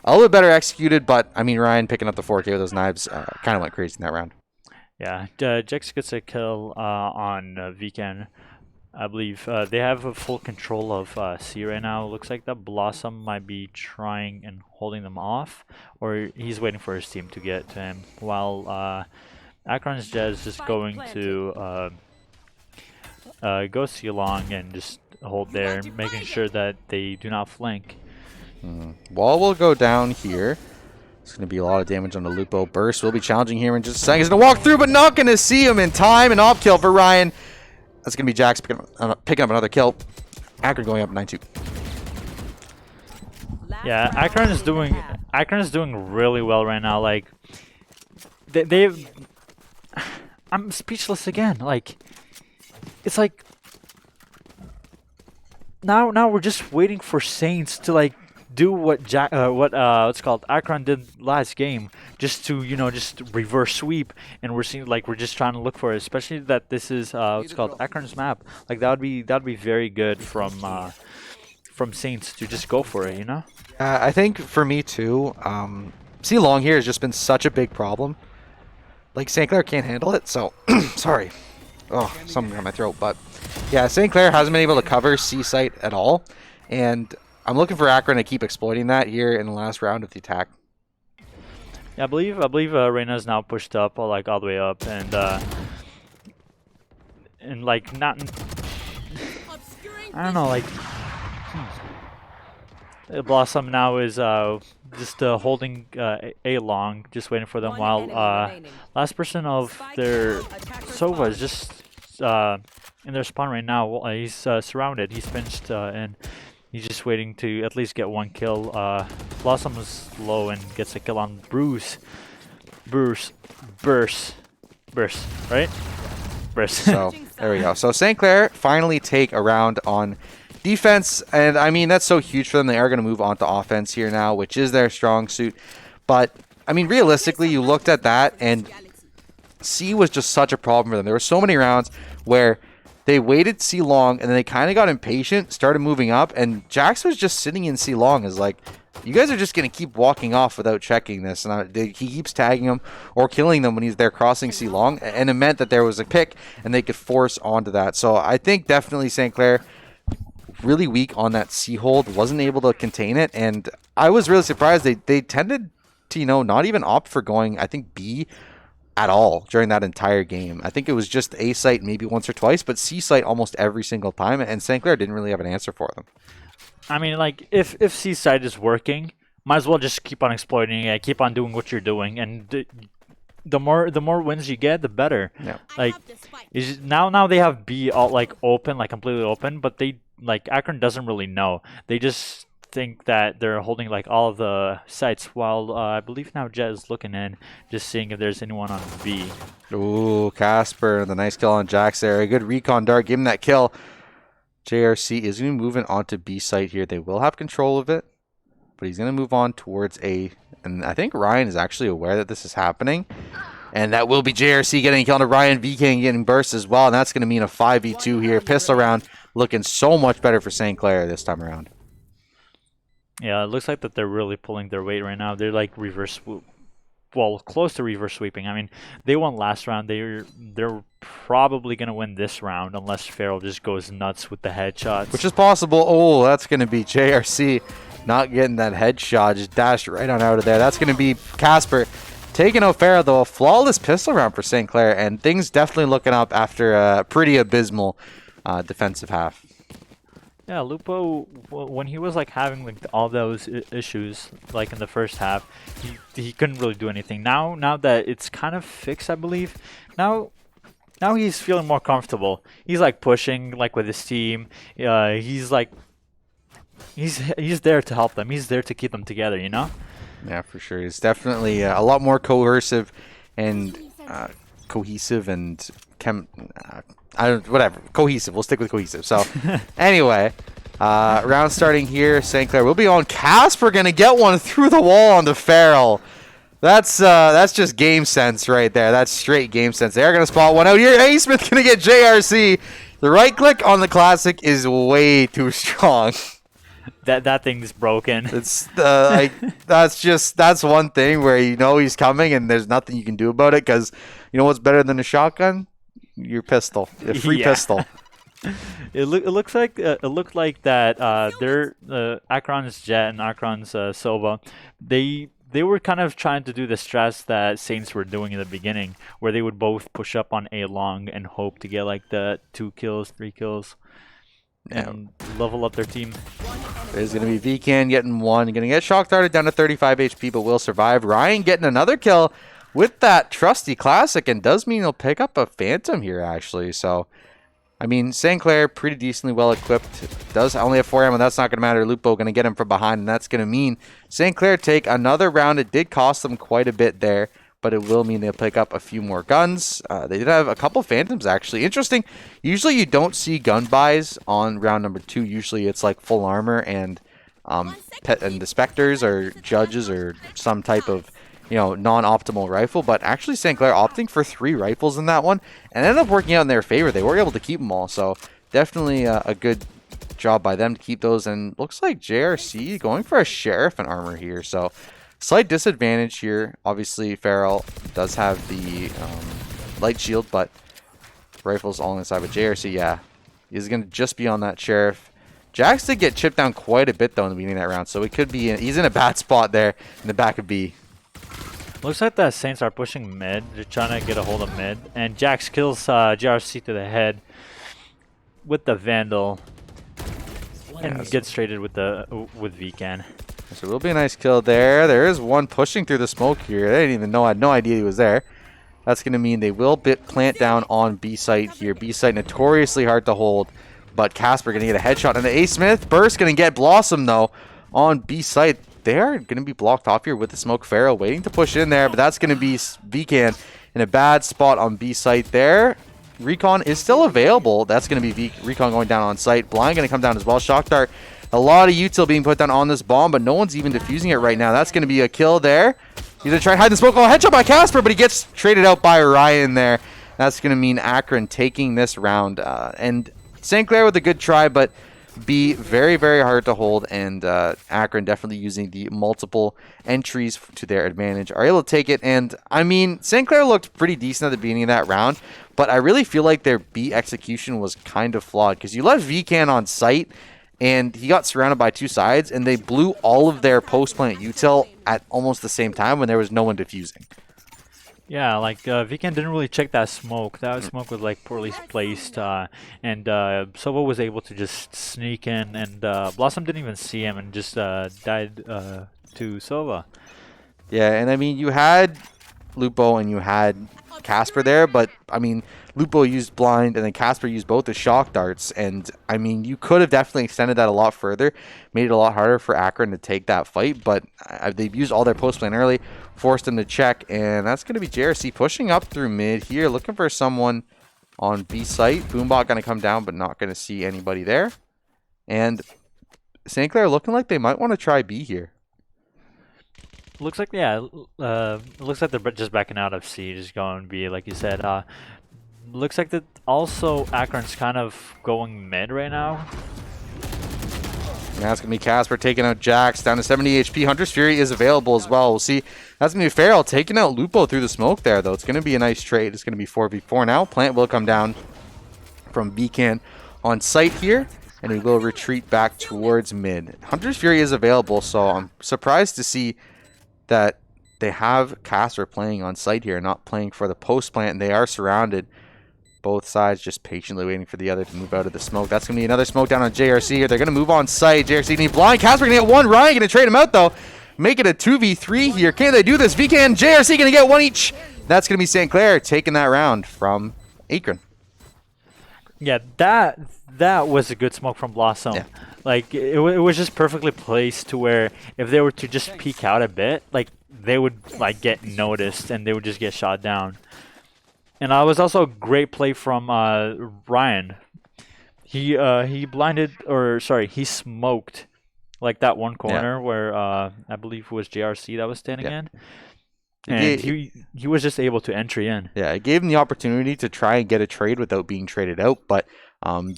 [SPEAKER 1] a little bit better executed, but I mean, Ryan picking up the 4K with those knives kind of went crazy in that round.
[SPEAKER 2] Yeah, Jex gets a kill on Weekend. I believe they have a full control of C right now. Looks like that Blossom might be trying and holding them off, or he's waiting for his team to get to him, while Akron's Jez just going to go C long and just hold there, making sure that they do not flank.
[SPEAKER 1] Wall will go down here. It's going to be a lot of damage on the Lupo. Burst will be challenging here in just a second. He's going to walk through, but not going to see him in time. An op kill for Ryan. That's going to be Jax picking up another kill. Akron going up 9-2.
[SPEAKER 2] Yeah, Akron is doing really well right now. Like they've I'm speechless again. Like it's like now we're just waiting for Saints to like do what what's called Akron did last game, just to just reverse sweep, and we're seeing like we're just trying to look for it, especially that this is what's called Akron's map. Like that'd be very good from Saints to just go for it,
[SPEAKER 1] I think for me too, C long here has just been such a big problem. Like St. Clair can't handle it, so sorry. Oh, something on my throat, but yeah, St. Clair hasn't been able to cover C site at all, and I'm looking for Akron to keep exploiting that here in the last round of the attack.
[SPEAKER 2] Yeah, I believe Reyna's now pushed up, like all the way up, and like not. I don't know, like Blossom now is just holding A long, just waiting for them, while last person of their Sova is just in their spawn right now. He's surrounded. He's pinched and he's just waiting to at least get one kill. Blossom is low and gets a kill on Bruce, right? Bruce.
[SPEAKER 1] So there we go. So St. Clair finally take a round on defense, and I mean that's so huge for them. They are going to move on to offense here now, which is their strong suit. But I mean, realistically, you looked at that, and C was just such a problem for them. There were so many rounds where they waited C long, and then they kind of got impatient, started moving up, and Jax was just sitting in C long as like, you guys are just going to keep walking off without checking this. And he keeps tagging them or killing them when he's there crossing C long, and it meant that there was a pick, and they could force onto that. So I think definitely St. Clair really weak on that C hold, wasn't able to contain it, and I was really surprised. They tended to, not even opt for going, I think, B at all during that entire game. I think it was just A site maybe once or twice, but C site almost every single time, and St. Clair didn't really have an answer for them.
[SPEAKER 2] I mean, like, if C site is working, might as well just keep on exploiting it, keep on doing what you're doing, and the more wins you get, the better.
[SPEAKER 1] Yeah.
[SPEAKER 2] Like, now they have B all like open, like completely open, but they like Akron doesn't really know. They just think that they're holding like all of the sites, while I believe now Jet is looking in, just seeing if there's anyone on B.
[SPEAKER 1] Ooh, Casper, the nice kill on Jax there. A good recon dart, give him that kill. JRC is going to be moving on to B site here. They will have control of it, but he's going to move on towards A. And I think Ryan is actually aware that this is happening. And that will be JRC getting a kill to Ryan, VK getting burst as well. And that's going to mean a 5v2 here. Pistol round looking so much better for St. Clair this time around.
[SPEAKER 2] Yeah, it looks like that they're really pulling their weight right now. They're like reverse swoop. Well, close to reverse sweeping. I mean, they won last round. They're probably going to win this round unless Farrell just goes nuts with the headshots.
[SPEAKER 1] Which is possible. Oh, that's going to be JRC not getting that headshot. Just dashed right on out of there. That's going to be Casper taking out Farrell, though. A flawless pistol round for St. Clair, and things definitely looking up after a pretty abysmal defensive half.
[SPEAKER 2] Yeah, Lupo, when he was like having like all those issues like in the first half, he couldn't really do anything. Now that it's kind of fixed, I believe, now he's feeling more comfortable. He's like pushing like with his team. He's like he's there to help them. He's there to keep them together, you know?
[SPEAKER 1] Yeah, for sure. He's definitely a lot more coercive and cohesive and whatever. Cohesive. We'll stick with cohesive. So anyway, round starting here. St. Clair will be on. Casper gonna get one through the wall on the Feral. That's just game sense right there. That's straight game sense. They're gonna spot one out here. A Smith gonna get JRC. The right click on the classic is way too strong.
[SPEAKER 2] That thing's broken.
[SPEAKER 1] It's that's one thing where you know he's coming and there's nothing you can do about it, because you know what's better than a shotgun? Your pistol, a free pistol.
[SPEAKER 2] It looked like that. Their Akron's Jet and Akron's Sova, they were kind of trying to do the stress that Saints were doing in the beginning, where they would both push up on A long and hope to get like the 2 kills, 3 kills. And level up their team.
[SPEAKER 1] There's going to be VCan getting one. Going to get shock darted down to 35 HP, but will survive. Ryan getting another kill with that trusty classic, and does mean he'll pick up a Phantom here, actually. So, I mean, St. Clair pretty decently well equipped. Does only have 4 ammo. That's not going to matter. Lupo going to get him from behind, and that's going to mean St. Clair take another round. It did cost them quite a bit there, but it will mean they'll pick up a few more guns. They did have a couple Phantoms, actually. Interesting. Usually you don't see gun buys on round number 2. Usually it's like full armor and the Spectres or Judges or some type of, you know, non-optimal rifle. But actually St. Clair opting for 3 rifles in that one, and ended up working out in their favor. They were able to keep them all. So definitely a good job by them to keep those. And looks like JRC going for a Sheriff and armor here. So slight disadvantage here. Obviously, Feral does have the light shield, but rifle's all inside. But JRC, yeah, he's going to just be on that Sheriff. Jax did get chipped down quite a bit, though, in the beginning of that round, so it could be he's in a bad spot there in the back of B.
[SPEAKER 2] Looks like the Saints are pushing mid. They're trying to get a hold of mid, and Jax kills JRC to the head with the Vandal, and gets traded with VCan.
[SPEAKER 1] So it will be a nice kill there. There is one pushing through the smoke here. They didn't even know. I had no idea he was there. That's going to mean they will plant down on B site here. B site notoriously hard to hold, but Casper going to get a headshot. And the A Smith burst going to get Blossom, though, on B site. They are going to be blocked off here with the smoke. Pharaoh waiting to push in there, but that's going to be VCan in a bad spot on B site there. Recon is still available. That's going to be Recon going down on site. Blind going to come down as well. Shock Dart. A lot of util being put down on this bomb, but no one's even defusing it right now. That's going to be a kill there. He's going to try and hide the smoke. Oh, headshot by Casper, but he gets traded out by Ryan there. That's going to mean Akron taking this round. And St. Clair with a good try, but B very, very hard to hold. And Akron definitely using the multiple entries to their advantage are able to take it. And, I mean, St. Clair looked pretty decent at the beginning of that round, but I really feel like their B execution was kind of flawed, because you left VCan on site, and he got surrounded by 2 sides, and they blew all of their post-plant util at almost the same time when there was no one defusing.
[SPEAKER 2] Yeah, like VCan didn't really check that smoke. That smoke was like poorly placed, and Sova was able to just sneak in, and Blossom didn't even see him and just died to Sova.
[SPEAKER 1] Yeah, and I mean, you had Lupo and you had Casper there, but I mean, Lupo used blind and then Casper used both the shock darts, and I mean, you could have definitely extended that a lot further, made it a lot harder for Akron to take that fight, but they've used all their post plan early, forced them to check, and that's going to be JRC pushing up through mid here, looking for someone on B site. Boombot going to come down, but not going to see anybody there, and St. Clair looking like they might want to try B here.
[SPEAKER 2] Looks like, yeah, looks like they're just backing out of C, just going B, like you said. Looks like that also Akron's kind of going mid right now.
[SPEAKER 1] That's going to be Casper taking out Jax down to 70 HP. Hunter's Fury is available as well. We'll see. That's going to be Feral taking out Lupo through the smoke there, though. It's going to be a nice trade. It's going to be 4v4 now. Plant will come down from VCan on site here, and we will retreat back towards mid. Hunter's Fury is available, so I'm surprised to see that they have Casper playing on site here, not playing for the post plant, and they are surrounded. Both sides just patiently waiting for the other to move out of the smoke. That's going to be another smoke down on JRC here. They're going to move on site. JRC need blind. Casper going to get one. Ryan going to trade him out, though. Make it a 2v3 here. Can they do this? VCan, JRC going to get one each. That's going to be St. Clair taking that round from Akron.
[SPEAKER 2] Yeah, that was a good smoke from Blossom. Like it was just perfectly placed to where if they were to just peek out a bit, like they would like get noticed and they would just get shot down. And it was also a great play from Ryan. He blinded, or sorry, he smoked like that one corner where I believe it was JRC that was standing in. And he was just able to entry in.
[SPEAKER 1] Yeah, it gave him the opportunity to try and get a trade without being traded out, but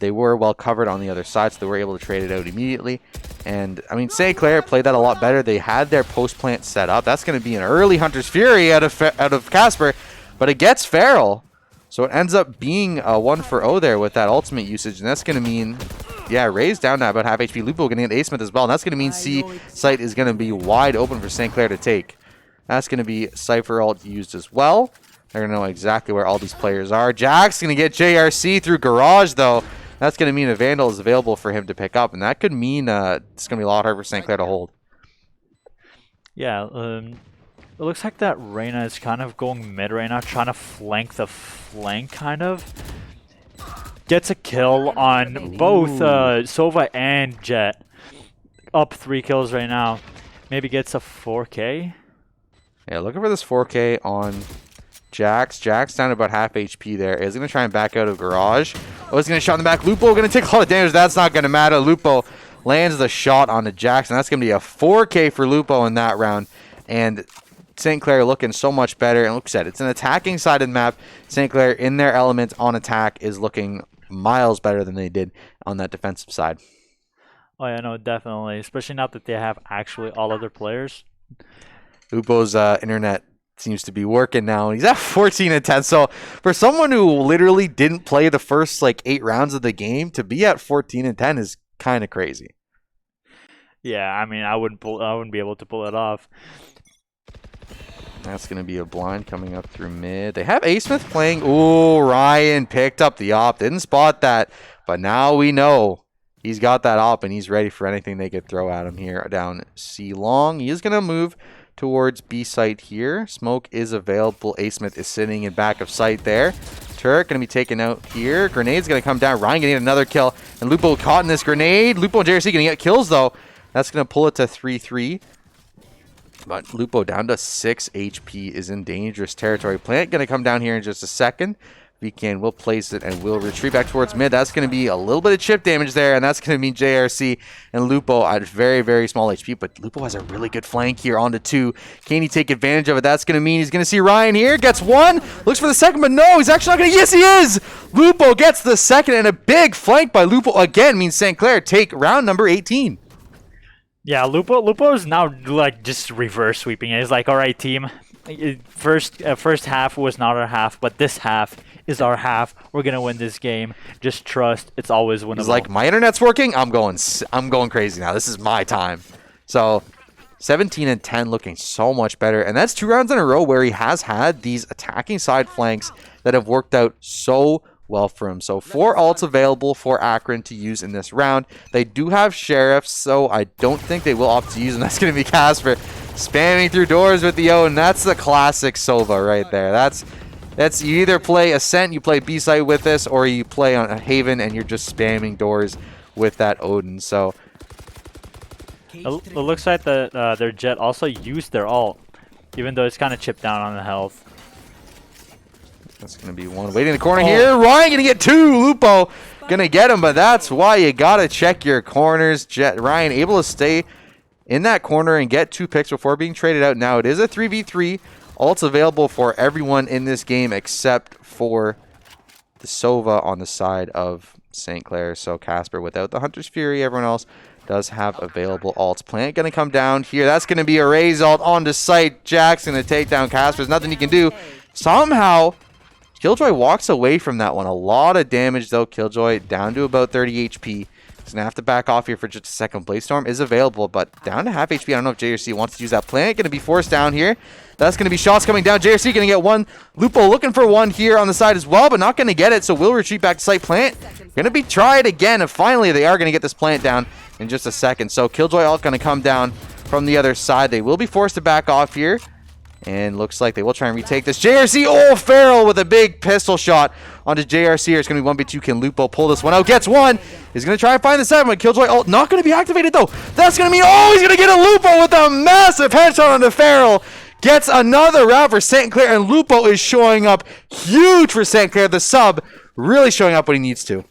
[SPEAKER 1] they were well covered on the other side, so they were able to trade it out immediately. And, I mean, St. Clair played that a lot better. They had their post plant set up. That's going to be an early Hunter's Fury out of Casper, but it gets Feral. So it ends up being a 1-for-0 there with that ultimate usage, and that's going to mean, yeah, Ray's down to about half HP. Lupo going to get Ace Smith as well, and that's going to mean C site is going to be wide open for St. Clair to take. That's going to be Cypher ult used as well. They're going to know exactly where all these players are. Jack's going to get JRC through Garage, though. That's going to mean a Vandal is available for him to pick up, and that could mean it's going to be a lot harder for St. Clair to hold.
[SPEAKER 2] Yeah, it looks like that Reyna is kind of going mid right now, trying to flank the flank, kind of. Gets a kill on both Sova and Jet. Up 3 kills right now. Maybe gets a 4K.
[SPEAKER 1] Yeah, looking for this 4K on Jax. Jax down to about half HP there. Is going to try and back out of Garage. Oh, he's going to shot in the back. Lupo going to take a lot of damage. That's not going to matter. Lupo lands the shot onto Jax, and that's going to be a 4K for Lupo in that round. And St. Clair looking so much better. And like I said, it's an attacking side of the map. St. Clair in their element on attack is looking miles better than they did on that defensive side.
[SPEAKER 2] Oh yeah, no, definitely. Especially now that they have actually all other players.
[SPEAKER 1] Lupo's internet seems to be working now. He's at 14 and 10. So for someone who literally didn't play the first like 8 rounds of the game, to be at 14 and 10 is kind of crazy.
[SPEAKER 2] Yeah, I mean, I wouldn't be able to pull it off.
[SPEAKER 1] That's going to be a blind coming up through mid. They have Ace Smith playing. Ooh, Ryan picked up the op. Didn't spot that, but now we know he's got that op and he's ready for anything they could throw at him here down C long. He is going to move towards B site here. Smoke is available. Ace Smith is sitting in back of sight there. Turret going to be taken out here. Grenade's going to come down. Ryan going to get another kill. And Lupo caught in this grenade. Lupo and JRC going to get kills though. That's going to pull it to 3-3. But Lupo down to 6 HP is in dangerous territory. Plant going to come down here in just a second. Weekend will place it and will retreat back towards mid. That's going to be a little bit of chip damage there, and that's going to mean JRC and Lupo at very, very small HP. But Lupo has a really good flank here onto 2. Can he take advantage of it? That's going to mean he's going to see Ryan here. Gets 1. Looks for the second, but no, he's actually not going to. Yes, he is! Lupo gets the second, and a big flank by Lupo again means St. Clair take round number 18.
[SPEAKER 2] Yeah, Lupo is now like just reverse sweeping it. He's like, all right, team. First half was not our half, but this half is our half. We're gonna win this game. Just trust. It's always winnable.
[SPEAKER 1] He's like, my internet's working. I'm going crazy now. This is my time. So 17 and 10 looking so much better. And that's 2 rounds in a row where he has had these attacking side flanks that have worked out so well for him. So 4 ults available for Akron to use in this round. They do have sheriffs, so I don't think they will opt to use them. That's going to be Casper spamming through doors with the O, and that's the classic Sova right there. That's you either play Ascent, you play B-site with this, or you play on a Haven and you're just spamming doors with that Odin. So
[SPEAKER 2] it looks like their Jet also used their ult, even though it's kind of chipped down on the health.
[SPEAKER 1] That's going to be 1 waiting in the corner here. Ryan going to get 2. Lupo going to get him, but that's why you got to check your corners. Ryan able to stay in that corner and get 2 picks before being traded out. Now it is a 3v3. Ults available for everyone in this game except for the Sova on the side of St. Clair. So Casper without the Hunter's Fury. Everyone else does have available ults. Plant going to come down here. That's going to be a Raze ult onto site. Jack's going to take down Casper. There's nothing he can do. Somehow Killjoy walks away from that one. A lot of damage, though. Killjoy down to about 30 HP. He's going to have to back off here for just a second. Blaze Storm is available, but down to half HP. I don't know if JRC wants to use that. Plant going to be forced down here. That's going to be shots coming down. JRC going to get 1. Lupo looking for 1 here on the side as well, but not going to get it, so we'll retreat back to site. Plant going to be tried again, and finally they are going to get this plant down in just a second. So Killjoy ult going to come down from the other side. They will be forced to back off here. And looks like they will try and retake this. JRC, oh, Farrell with a big pistol shot onto JRC. It's going to be 1v2. Can Lupo pull this one out? Gets one. He's going to try and find the 7, but Killjoy ult not going to be activated, though. That's going to mean, oh, he's going to get a Lupo with a massive headshot onto Farrell. Gets another round for St. Clair, and Lupo is showing up huge for St. Clair. The sub really showing up when he needs to.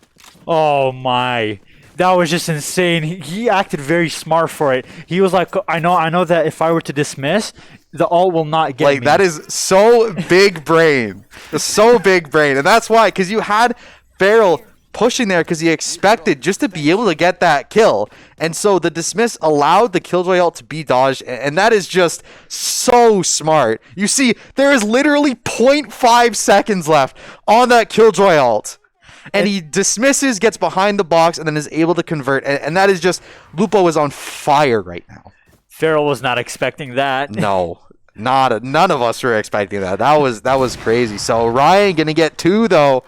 [SPEAKER 2] Oh, my. That was just insane. He acted very smart for it. He was like, I know that if I were to dismiss, the ult will not get me.
[SPEAKER 1] That is so big brain. It's so big brain. And that's why, because you had Farrell pushing there because he expected just to be able to get that kill. And so the dismiss allowed the Killjoy ult to be dodged. And that is just so smart. You see, there is literally 0.5 seconds left on that Killjoy ult. And he dismisses, gets behind the box, and then is able to convert. And that is just, Lupo is on fire right now.
[SPEAKER 2] Farrell was not expecting that.
[SPEAKER 1] No, none of us were expecting that. That was crazy. So Ryan gonna get 2 though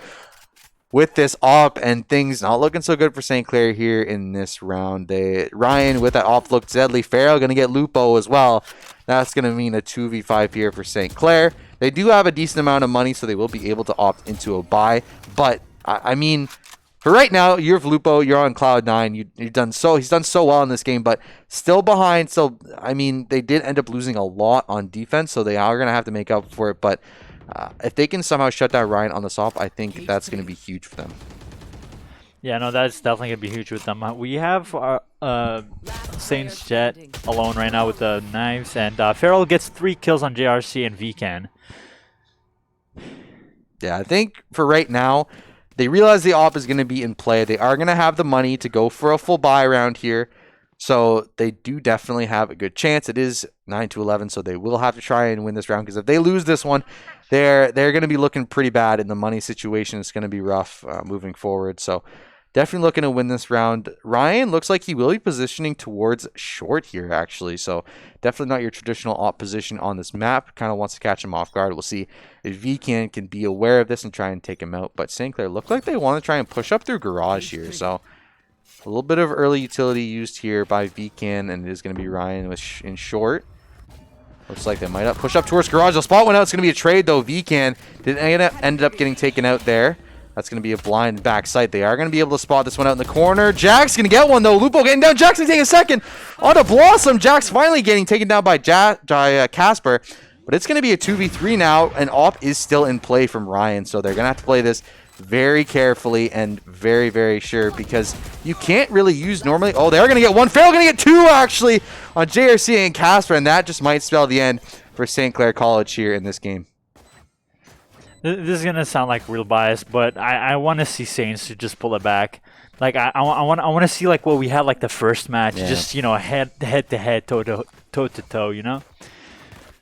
[SPEAKER 1] with this op, and things not looking so good for St. Clair here in this round. Ryan with that op looked deadly. Farrell gonna get Lupo as well. That's gonna mean a 2v5 here for St. Clair. They do have a decent amount of money, so they will be able to opt into a buy. But I mean, for right now, you're Lupo, you're on cloud 9. He's done so well in this game, but still behind. So I mean, they did end up losing a lot on defense, so they are gonna have to make up for it. But if they can somehow shut down Ryan on the SOP, I think that's gonna be huge for them.
[SPEAKER 2] Yeah, no, that's definitely gonna be huge with them. We have Saints Jet alone right now with the knives, and Farrell gets 3 kills on JRC and VCAN.
[SPEAKER 1] Yeah, I think for right now, they realize the op is going to be in play. They are going to have the money to go for a full buy around here. So they do definitely have a good chance. It is 9-11, so they will have to try and win this round. Because if they lose this one, they're going to be looking pretty bad. And the money situation is going to be rough moving forward. So definitely looking to win this round. Ryan looks like he will be positioning towards short here, actually. So definitely not your traditional op position on this map. Kind of wants to catch him off guard. We'll see if VCAN can be aware of this and try and take him out. But St. Clair look like they want to try and push up through garage here. So a little bit of early utility used here by VCAN, and it is going to be Ryan in short. Looks like they might push up towards garage. The spot went out. It's going to be a trade, though. VCAN ended up getting taken out there. That's going to be a blind back sight. They are going to be able to spot this one out in the corner. Jack's going to get one, though. Lupo getting down. Jack's going to take a second. On to Blossom. Jack's finally getting taken down by Casper. But it's going to be a 2v3 now, and op is still in play from Ryan. So they're going to have to play this very carefully and very, very sure, because you can't really use normally. Oh, they are going to get one. Farrell going to get 2, actually, on JRC and Casper, and that just might spell the end for St. Clair College here in this game.
[SPEAKER 2] This is gonna sound like real bias, but I want to see Saints to just pull it back. Like I want to see like what we had like the first match, just head to head, toe to toe, you know.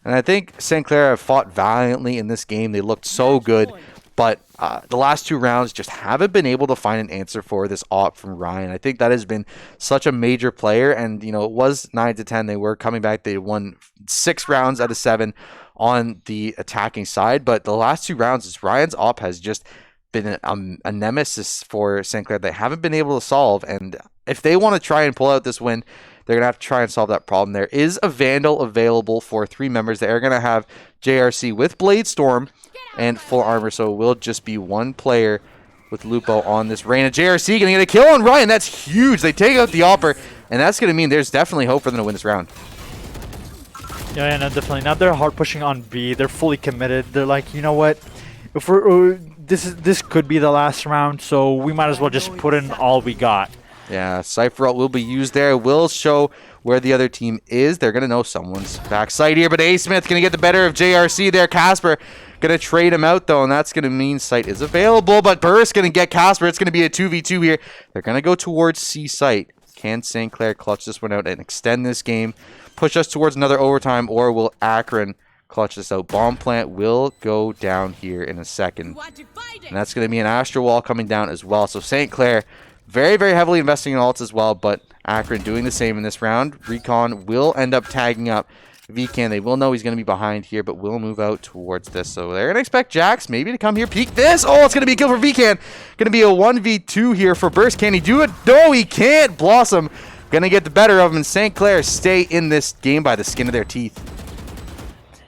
[SPEAKER 1] And I think St. Clair have fought valiantly in this game. They looked so good, but the last 2 rounds just haven't been able to find an answer for this op from Ryan. I think that has been such a major player, and it was 9-10. They were coming back. They won 6 rounds out of 7 on the attacking side, but the last 2 rounds, Ryan's op has just been a nemesis for St. Clair they haven't been able to solve. And if they want to try and pull out this win, they're gonna have to try and solve that problem. There is a Vandal available for 3 members. They are gonna have JRC with Blade Storm and full armor, so it will just be 1 player with Lupo on this Reina. JRC gonna get a kill on Ryan. That's huge. They take out the opper, and that's gonna mean there's definitely hope for them to win this round.
[SPEAKER 2] Yeah, no, definitely. Now they're hard pushing on B. They're fully committed. They're like, you know what? If we're this could be the last round, so we might as well just put in all we got.
[SPEAKER 1] Yeah, Cypher ult will be used there. It will show where the other team is. They're gonna know someone's backside here, but A Smith gonna get the better of JRC there. Casper gonna trade him out though, and that's gonna mean site is available. But Burst gonna get Casper. It's gonna be a 2v2 here. They're gonna go towards C site. Can St. Clair clutch this one out and extend this game? Push us towards another overtime, or will Akron clutch this out? Bomb plant will go down here in a second. And that's going to be an Astro Wall coming down as well. So St. Clair very, very heavily investing in ults as well, but Akron doing the same in this round. Recon will end up tagging up VCAN. They will know he's going to be behind here, but will move out towards this. So they're going to expect Jax maybe to come here, peek this. Oh, it's going to be a kill for VCAN. Going to be a 1v2 here for Burst. Can he do it? No, he can't. Blossom going to get the better of him, and St. Clair stay in this game by the skin of their teeth.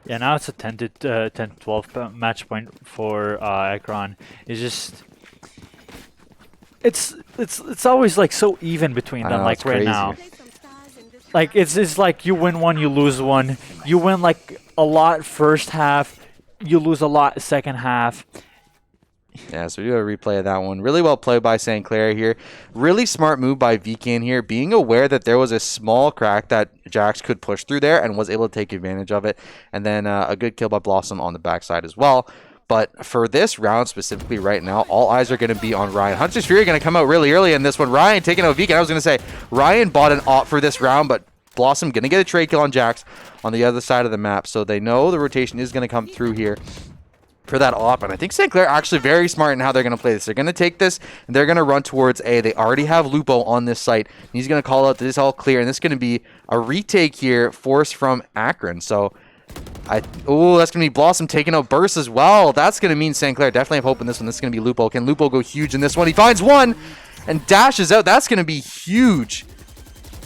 [SPEAKER 2] Yeah, now it's a 10 to 12 match point for Akron. It's just it's always like so even between
[SPEAKER 1] I
[SPEAKER 2] them.
[SPEAKER 1] know,
[SPEAKER 2] Like
[SPEAKER 1] it's
[SPEAKER 2] right
[SPEAKER 1] crazy.
[SPEAKER 2] now, like it's like you win one, you lose one. You win like a lot first half, you lose a lot second half.
[SPEAKER 1] Yeah, so we do a replay of that one. Really well played by St. Clair here. Really smart move by VKN here, being aware that there was a small crack that Jax could push through there and was able to take advantage of it. And then a good kill by Blossom on the backside as well. But for this round specifically right now, all eyes are going to be on Ryan. Hunter's Fury going to come out really early in this one. Ryan taking out VKN. I was going to say, Ryan bought an op for this round, but Blossom going to get a trade kill on Jax on the other side of the map. So they know the rotation is going to come through here for that op, and I think St. Clair actually very smart in how they're going to play this. They're going to take this, and they're going to run towards A. They already have Lupo on this site. He's going to call out that this is all clear, and this is going to be a retake here, forced from Akron. So, that's going to be Blossom taking out Burst as well. That's going to mean St. Clair definitely have hope in this one. This is going to be Lupo. Can Lupo go huge in this one? He finds one, and dashes out. That's going to be huge.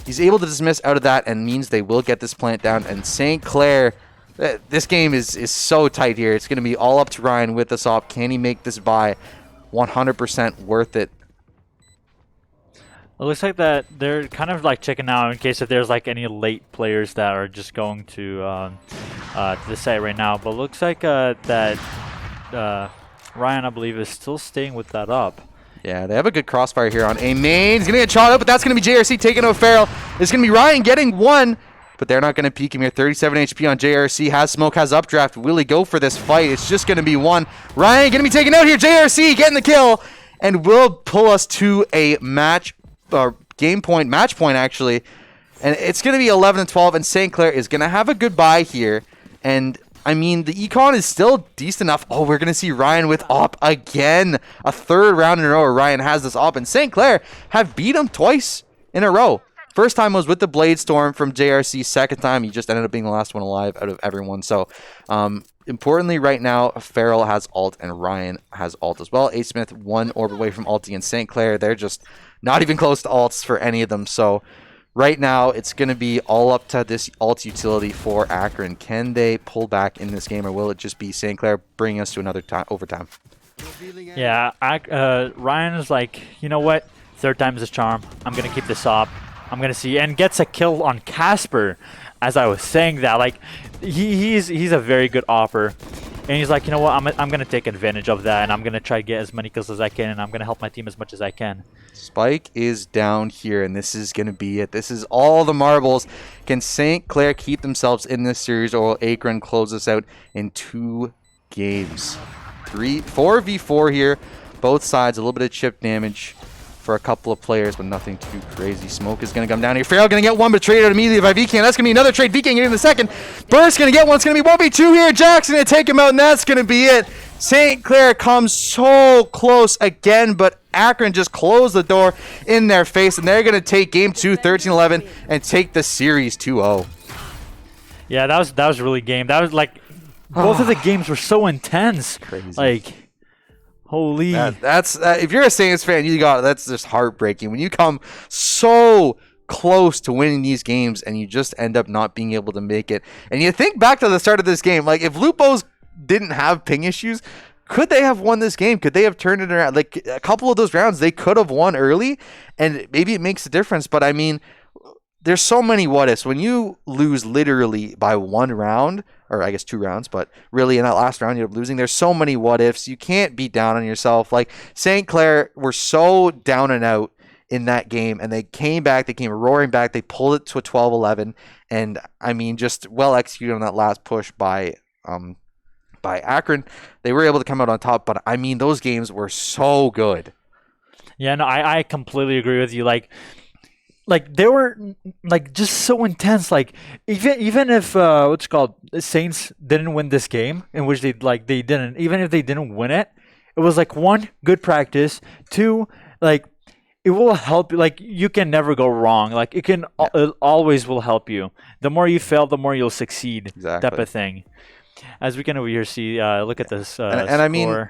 [SPEAKER 1] He's able to dismiss out of that, and means they will get this plant down, and St. Clair... This game is so tight here. It's going to be all up to Ryan with this op. Can he make this buy 100% worth it?
[SPEAKER 2] It looks like that they're kind of like checking out in case if there's like any late players that are just going to the site right now. But looks like that Ryan, I believe, is still staying with that up.
[SPEAKER 1] Yeah, they have a good crossfire here on A main. He's going to get shot up, but that's going to be JRC taking out Farrell. It's going to be Ryan getting one. But they're not going to peek him here. 37 HP on JRC. Has smoke, has updraft. Will he go for this fight? It's just going to be one. Ryan going to be taken out here. JRC getting the kill. And will pull us to a match point actually. And it's going to be 11-12. And St. Clair is going to have a good buy here. And I mean, the econ is still decent enough. Oh, we're going to see Ryan with op again. A third round in a row where Ryan has this op. And St. Clair have beat him twice in a row. First time was with the Blade Storm from JRC. Second time, he just ended up being the last one alive out of everyone. So, importantly, right now, Farrell has ult and Ryan has ult as well. A Smith, one orb away from ulti, and St. Clair, they're just not even close to ults for any of them. So, right now, it's going to be all up to this ult utility for Akron. Can they pull back in this game, or will it just be St. Clair bringing us to another overtime?
[SPEAKER 2] Yeah, Ryan is like, you know what? Third time's a charm. I'm going to keep this up. I'm gonna see, and gets a kill on Casper. As I was saying that, like he's a very good opper, and he's like, you know what, I'm gonna take advantage of that, and I'm gonna try to get as many kills as I can, and I'm gonna help my team as much as I can.
[SPEAKER 1] Spike is down here, and this is gonna be it. This is all the marbles. Can St. Clair keep themselves in this series, or will Akron close this out in 2 games? 4v4 here, both sides, a little bit of chip damage for a couple of players, but nothing too crazy. Smoke is going to come down here. Farrell going to get one, but traded out immediately by VKN. That's going to be another trade. VKN getting the second. Burst going to get one. It's going to be 1v2 here. Jackson going to take him out, and that's going to be it. St. Clair comes so close again, but Akron just closed the door in their face, and they're going to take game 2, 13-11, and take the series 2-0.
[SPEAKER 2] Yeah, that was really game. That was like, both of the games were so intense.
[SPEAKER 1] Crazy.
[SPEAKER 2] Like, holy.
[SPEAKER 1] That's if you're a Saints fan, that's just heartbreaking. When you come so close to winning these games and you just end up not being able to make it. And you think back to the start of this game, like if Lupo's didn't have ping issues, could they have won this game? Could they have turned it around? Like a couple of those rounds they could have won early, and maybe it makes a difference. But I mean, there's so many what ifs. When you lose literally by 1 round, or I guess 2 rounds, but really in that last round you end up losing, there's so many what ifs. You can't be down on yourself. Like St. Clair were so down and out in that game, and they came back, they came roaring back, they pulled it to a 12-11, and I mean, just well executed on that last push by Akron. They were able to come out on top, but I mean, those games were so good.
[SPEAKER 2] Yeah, no, I completely agree with you. Like they were like just so intense. Like even if what's it called, the Saints didn't win this game, in which they didn't, even if they didn't win it, it was like 1, good practice, 2, like it will help you. Like you can never go wrong. Like it always will help you. The more you fail, the more you'll succeed.
[SPEAKER 1] Exactly.
[SPEAKER 2] Type of thing. As we can over here see, look at this
[SPEAKER 1] and I mean,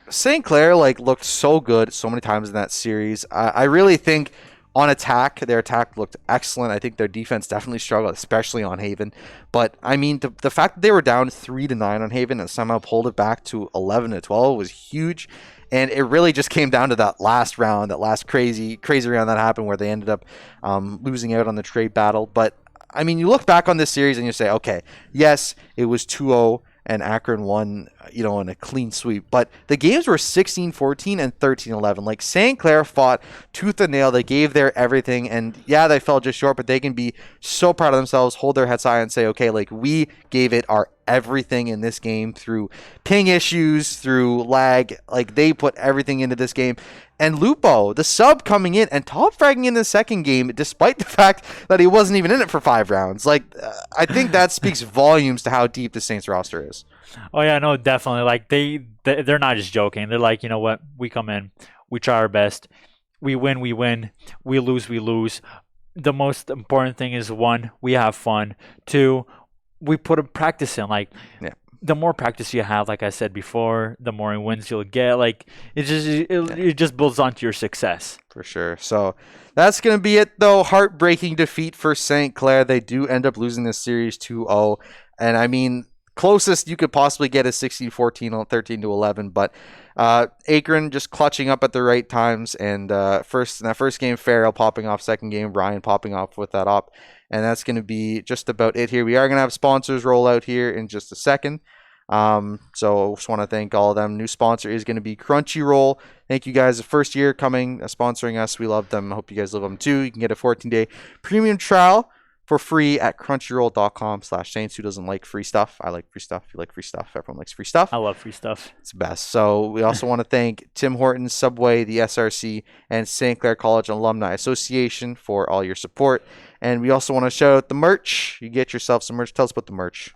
[SPEAKER 1] St. Clair like looked so good so many times in that series. I really think On attack, their attack looked excellent. I think their defense definitely struggled, especially on Haven. But I mean, the fact that they were down 3-9 on Haven and somehow pulled it back to 11-12 was huge. And it really just came down to that last round, that last crazy round that happened where they ended up losing out on the trade battle. But I mean, you look back on this series and you say, okay, yes, it was 2-0 and Akron won, you know, in a clean sweep. But the games were 16-14 and 13-11. Like, St. Clair fought tooth and nail. They gave their everything. And yeah, they fell just short, but they can be so proud of themselves, hold their heads high and say, okay, like, we gave it our everything in this game through ping issues, through lag. Like, they put everything into this game. And Lupo, the sub, coming in and top fragging in the second game, despite the fact that he wasn't even in it for 5 rounds. Like, I think that speaks volumes to how deep the Saints roster is.
[SPEAKER 2] Oh yeah, no, definitely. Like, they're not just joking. They're like, you know what? We come in, we try our best, we win, we lose. The most important thing is, 1, we have fun. 2, we put a practice in. Like, yeah. The more practice you have, like I said before, the more wins you'll get. Like, it just builds onto your success.
[SPEAKER 1] For sure. So that's going to be it, though. Heartbreaking defeat for St. Clair. They do end up losing this series 2-0. And I mean, closest you could possibly get is 16-14 on 13-11. But Akron just clutching up at the right times. And first game, Farrell popping off. Second game, Ryan popping off with that op. And that's going to be just about it here. We are going to have sponsors roll out here in just a second. So just want to thank all of them. New sponsor is going to be Crunchyroll. Thank you guys. The first year coming, sponsoring us. We love them. I hope you guys love them too. You can get a 14-day premium trial for free at crunchyroll.com/Saints. Who doesn't like free stuff? I like free stuff. You like free stuff. Everyone likes free stuff.
[SPEAKER 2] I love free stuff.
[SPEAKER 1] It's the best. So we also want to thank Tim Hortons, Subway, the SRC, and St. Clair College Alumni Association for all your support. And we also want to shout out the merch. You get yourself some merch. Tell us about the merch.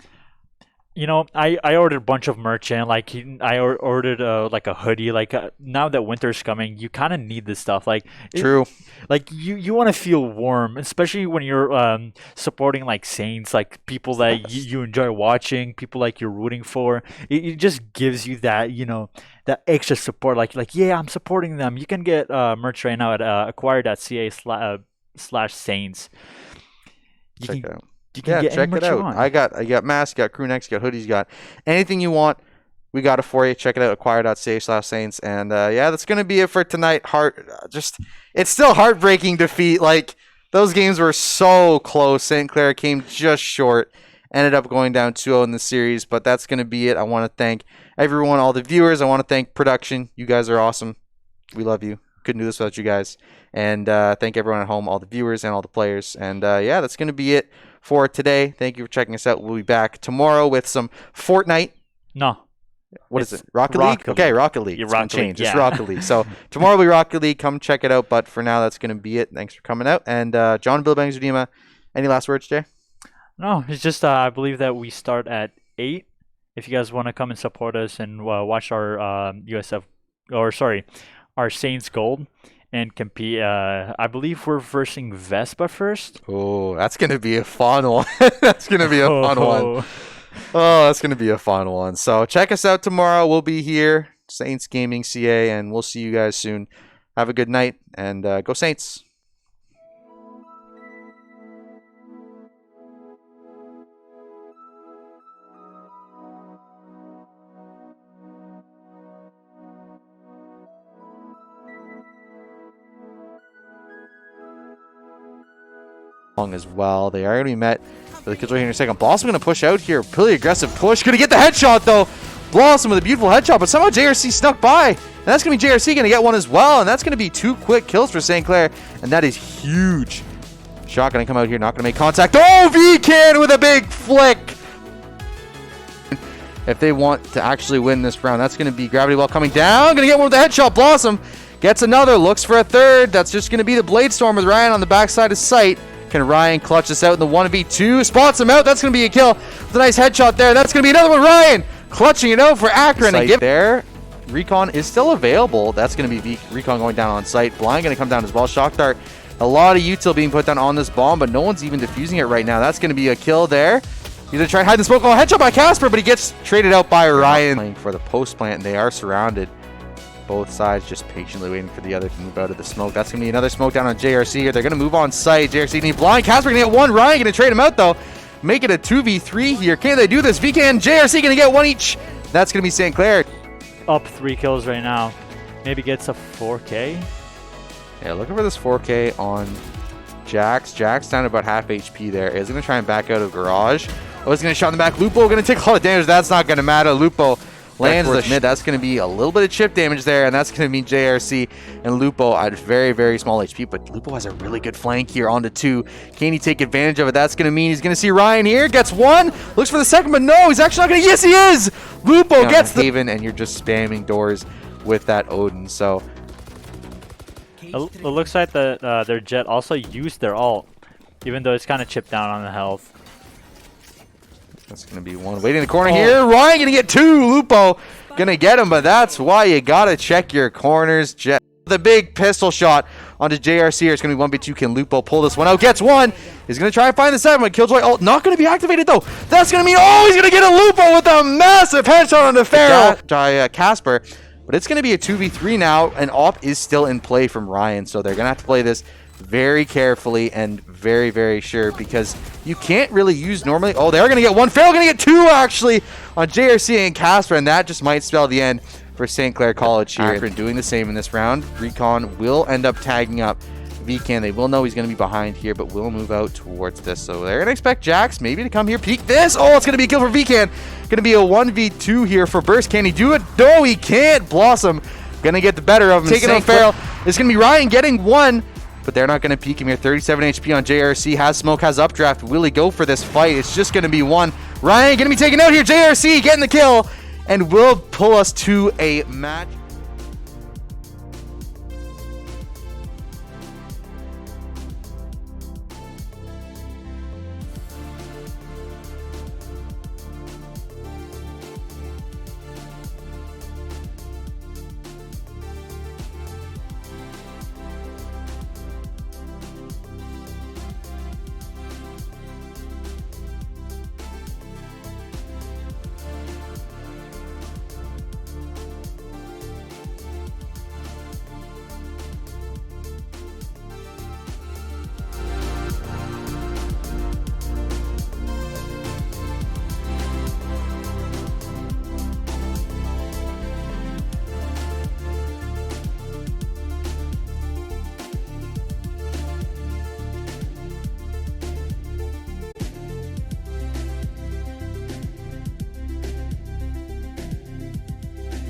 [SPEAKER 2] You know, I ordered a bunch of merch, and like I ordered like a hoodie. Like, now that winter's coming, you kind of need this stuff. Like,
[SPEAKER 1] true.
[SPEAKER 2] Like, you want to feel warm, especially when you're supporting like Saints, like people that you enjoy watching, people like you're rooting for. It just gives you that, you know, that extra support. Like yeah, I'm supporting them. You can get merch right now at acquire.ca/Saints.
[SPEAKER 1] Check it out. Check it out. I got masks, got crew necks, got hoodies, got anything you want. We got it for you. Check it out, acquire.ca/Saints. And yeah, that's gonna be it for tonight. It's still heartbreaking defeat. Like, those games were so close. St. Clair came just short. Ended up going down 2-0 in the series, but that's gonna be it. I want to thank everyone, all the viewers. I want to thank production. You guys are awesome. We love you. Couldn't do this without you guys. And thank everyone at home, all the viewers and all the players. And yeah, that's gonna be it for today. Thank you for checking us out. We'll be back tomorrow with some Fortnite.
[SPEAKER 2] No.
[SPEAKER 1] What is it? Rocket League? Okay, Rocket League.
[SPEAKER 2] You're
[SPEAKER 1] it's
[SPEAKER 2] Rocket
[SPEAKER 1] change.
[SPEAKER 2] League,
[SPEAKER 1] It's
[SPEAKER 2] yeah.
[SPEAKER 1] Rocket League. So tomorrow will be Rocket League. Come check it out. But for now, that's going to be it. Thanks for coming out. And John Bill Bangs Udima, any last words, Jay?
[SPEAKER 2] No, it's just I believe that we start at 8. If you guys want to come and support us and watch our our Saints Gold and compete. I believe we're versing Vespa first.
[SPEAKER 1] Oh, that's going to be a fun one. That's going to be a fun one. Oh, that's going to be a fun one. So check us out tomorrow. We'll be here, Saints Gaming CA, and we'll see you guys soon. Have a good night, and go Saints. As well. They already met. The kids right here in a second. Blossom going to push out here. Pretty aggressive push. Going to get the headshot, though. Blossom with a beautiful headshot, but somehow JRC snuck by. And that's going to be JRC going to get one as well. And that's going to be 2 quick kills for St. Clair. And that is huge. Shot going to come out here. Not going to make contact. Oh, V-Can with a big flick. If they want to actually win this round, that's going to be Gravity Well coming down. Going to get one with the headshot. Blossom gets another. Looks for a third. That's just going to be the Blade Storm with Ryan on the backside of sight. Can Ryan clutch this out in the 1v2? Spots him out. That's going to be a kill with a nice headshot there. That's going to be another one. Ryan clutching it out for Akron. And there. Recon is still available. That's going to be Recon going down on site. Blind going to come down as well. Shock Dart. A lot of util being put down on this bomb, but no one's even defusing it right now. That's going to be a kill there. He's going to try and hide the smoke. Oh, headshot by Casper, but he gets traded out by Ryan. Playing for the post plant, and they are surrounded. both sides just patiently waiting for the other to move out of the smoke. That's going to be another smoke down on JRC here. They're going to move on site. JRC need blind. Casper going to get one. Ryan going to trade him out, though. Make it a 2v3 here. Can they do this? VK and JRC going to get one each. That's going to be St. Clair.
[SPEAKER 2] Up 3 kills right now. Maybe gets a 4K.
[SPEAKER 1] Yeah, looking for this 4K on Jax. Jax down to about half HP there. Is going to try and back out of garage. Oh, he's going to shot in the back. Lupo going to take a lot of damage. That's not going to matter. Lupo lands the mid. That's going to be a little bit of chip damage there, and that's going to be JRC and Lupo at very, very small HP. But Lupo has a really good flank here onto 2. Can he take advantage of it? That's going to mean he's going to see Ryan here. Gets 1. Looks for the second, but no, he's actually not going to. Yes, he is! Lupo gets the Haven, and you're just spamming doors with that Odin. So
[SPEAKER 2] it looks like their Jet also used their ult, even though it's kind of chipped down on the health.
[SPEAKER 1] that's going to be 1. Waiting in the corner here. Ryan going to get 2. Lupo going to get him, but that's why you got to check your corners. Jet. The big pistol shot onto JRC here. It's going to be 1v2. Can Lupo pull this one out? Gets 1. He's going to try and find the second one. Killjoy ult not going to be activated, though. That's going to mean, oh, he's going to get a Lupo with a massive headshot on the Pharaoh. Casper. But it's going to be a 2v3 now, and AWP is still in play from Ryan. So they're going to have to play this very carefully and very, very sure, because you can't really use normally. Oh, they're going to get 1. Pharaoh going to get 2, actually, on JRC and Casper, and that just might spell the end for St. Clair College here. Akron doing the same in this round. Recon will end up tagging up VCan. They will know he's going to be behind here, but will move out towards this. So they're going to expect Jax maybe to come here, peek this. Oh, it's going to be a kill for VCan. Going to be a 1v2 here for Burst. Can he do it? No, he can't. Blossom going to get the better of him. Taking out Pharaoh. It's going to be Ryan getting 1, but they're not going to peek him here. 37 HP on JRC. Has smoke, has updraft. Will he go for this fight? It's just going to be 1. Ryan going to be taken out here. JRC getting the kill, and will pull us to a match.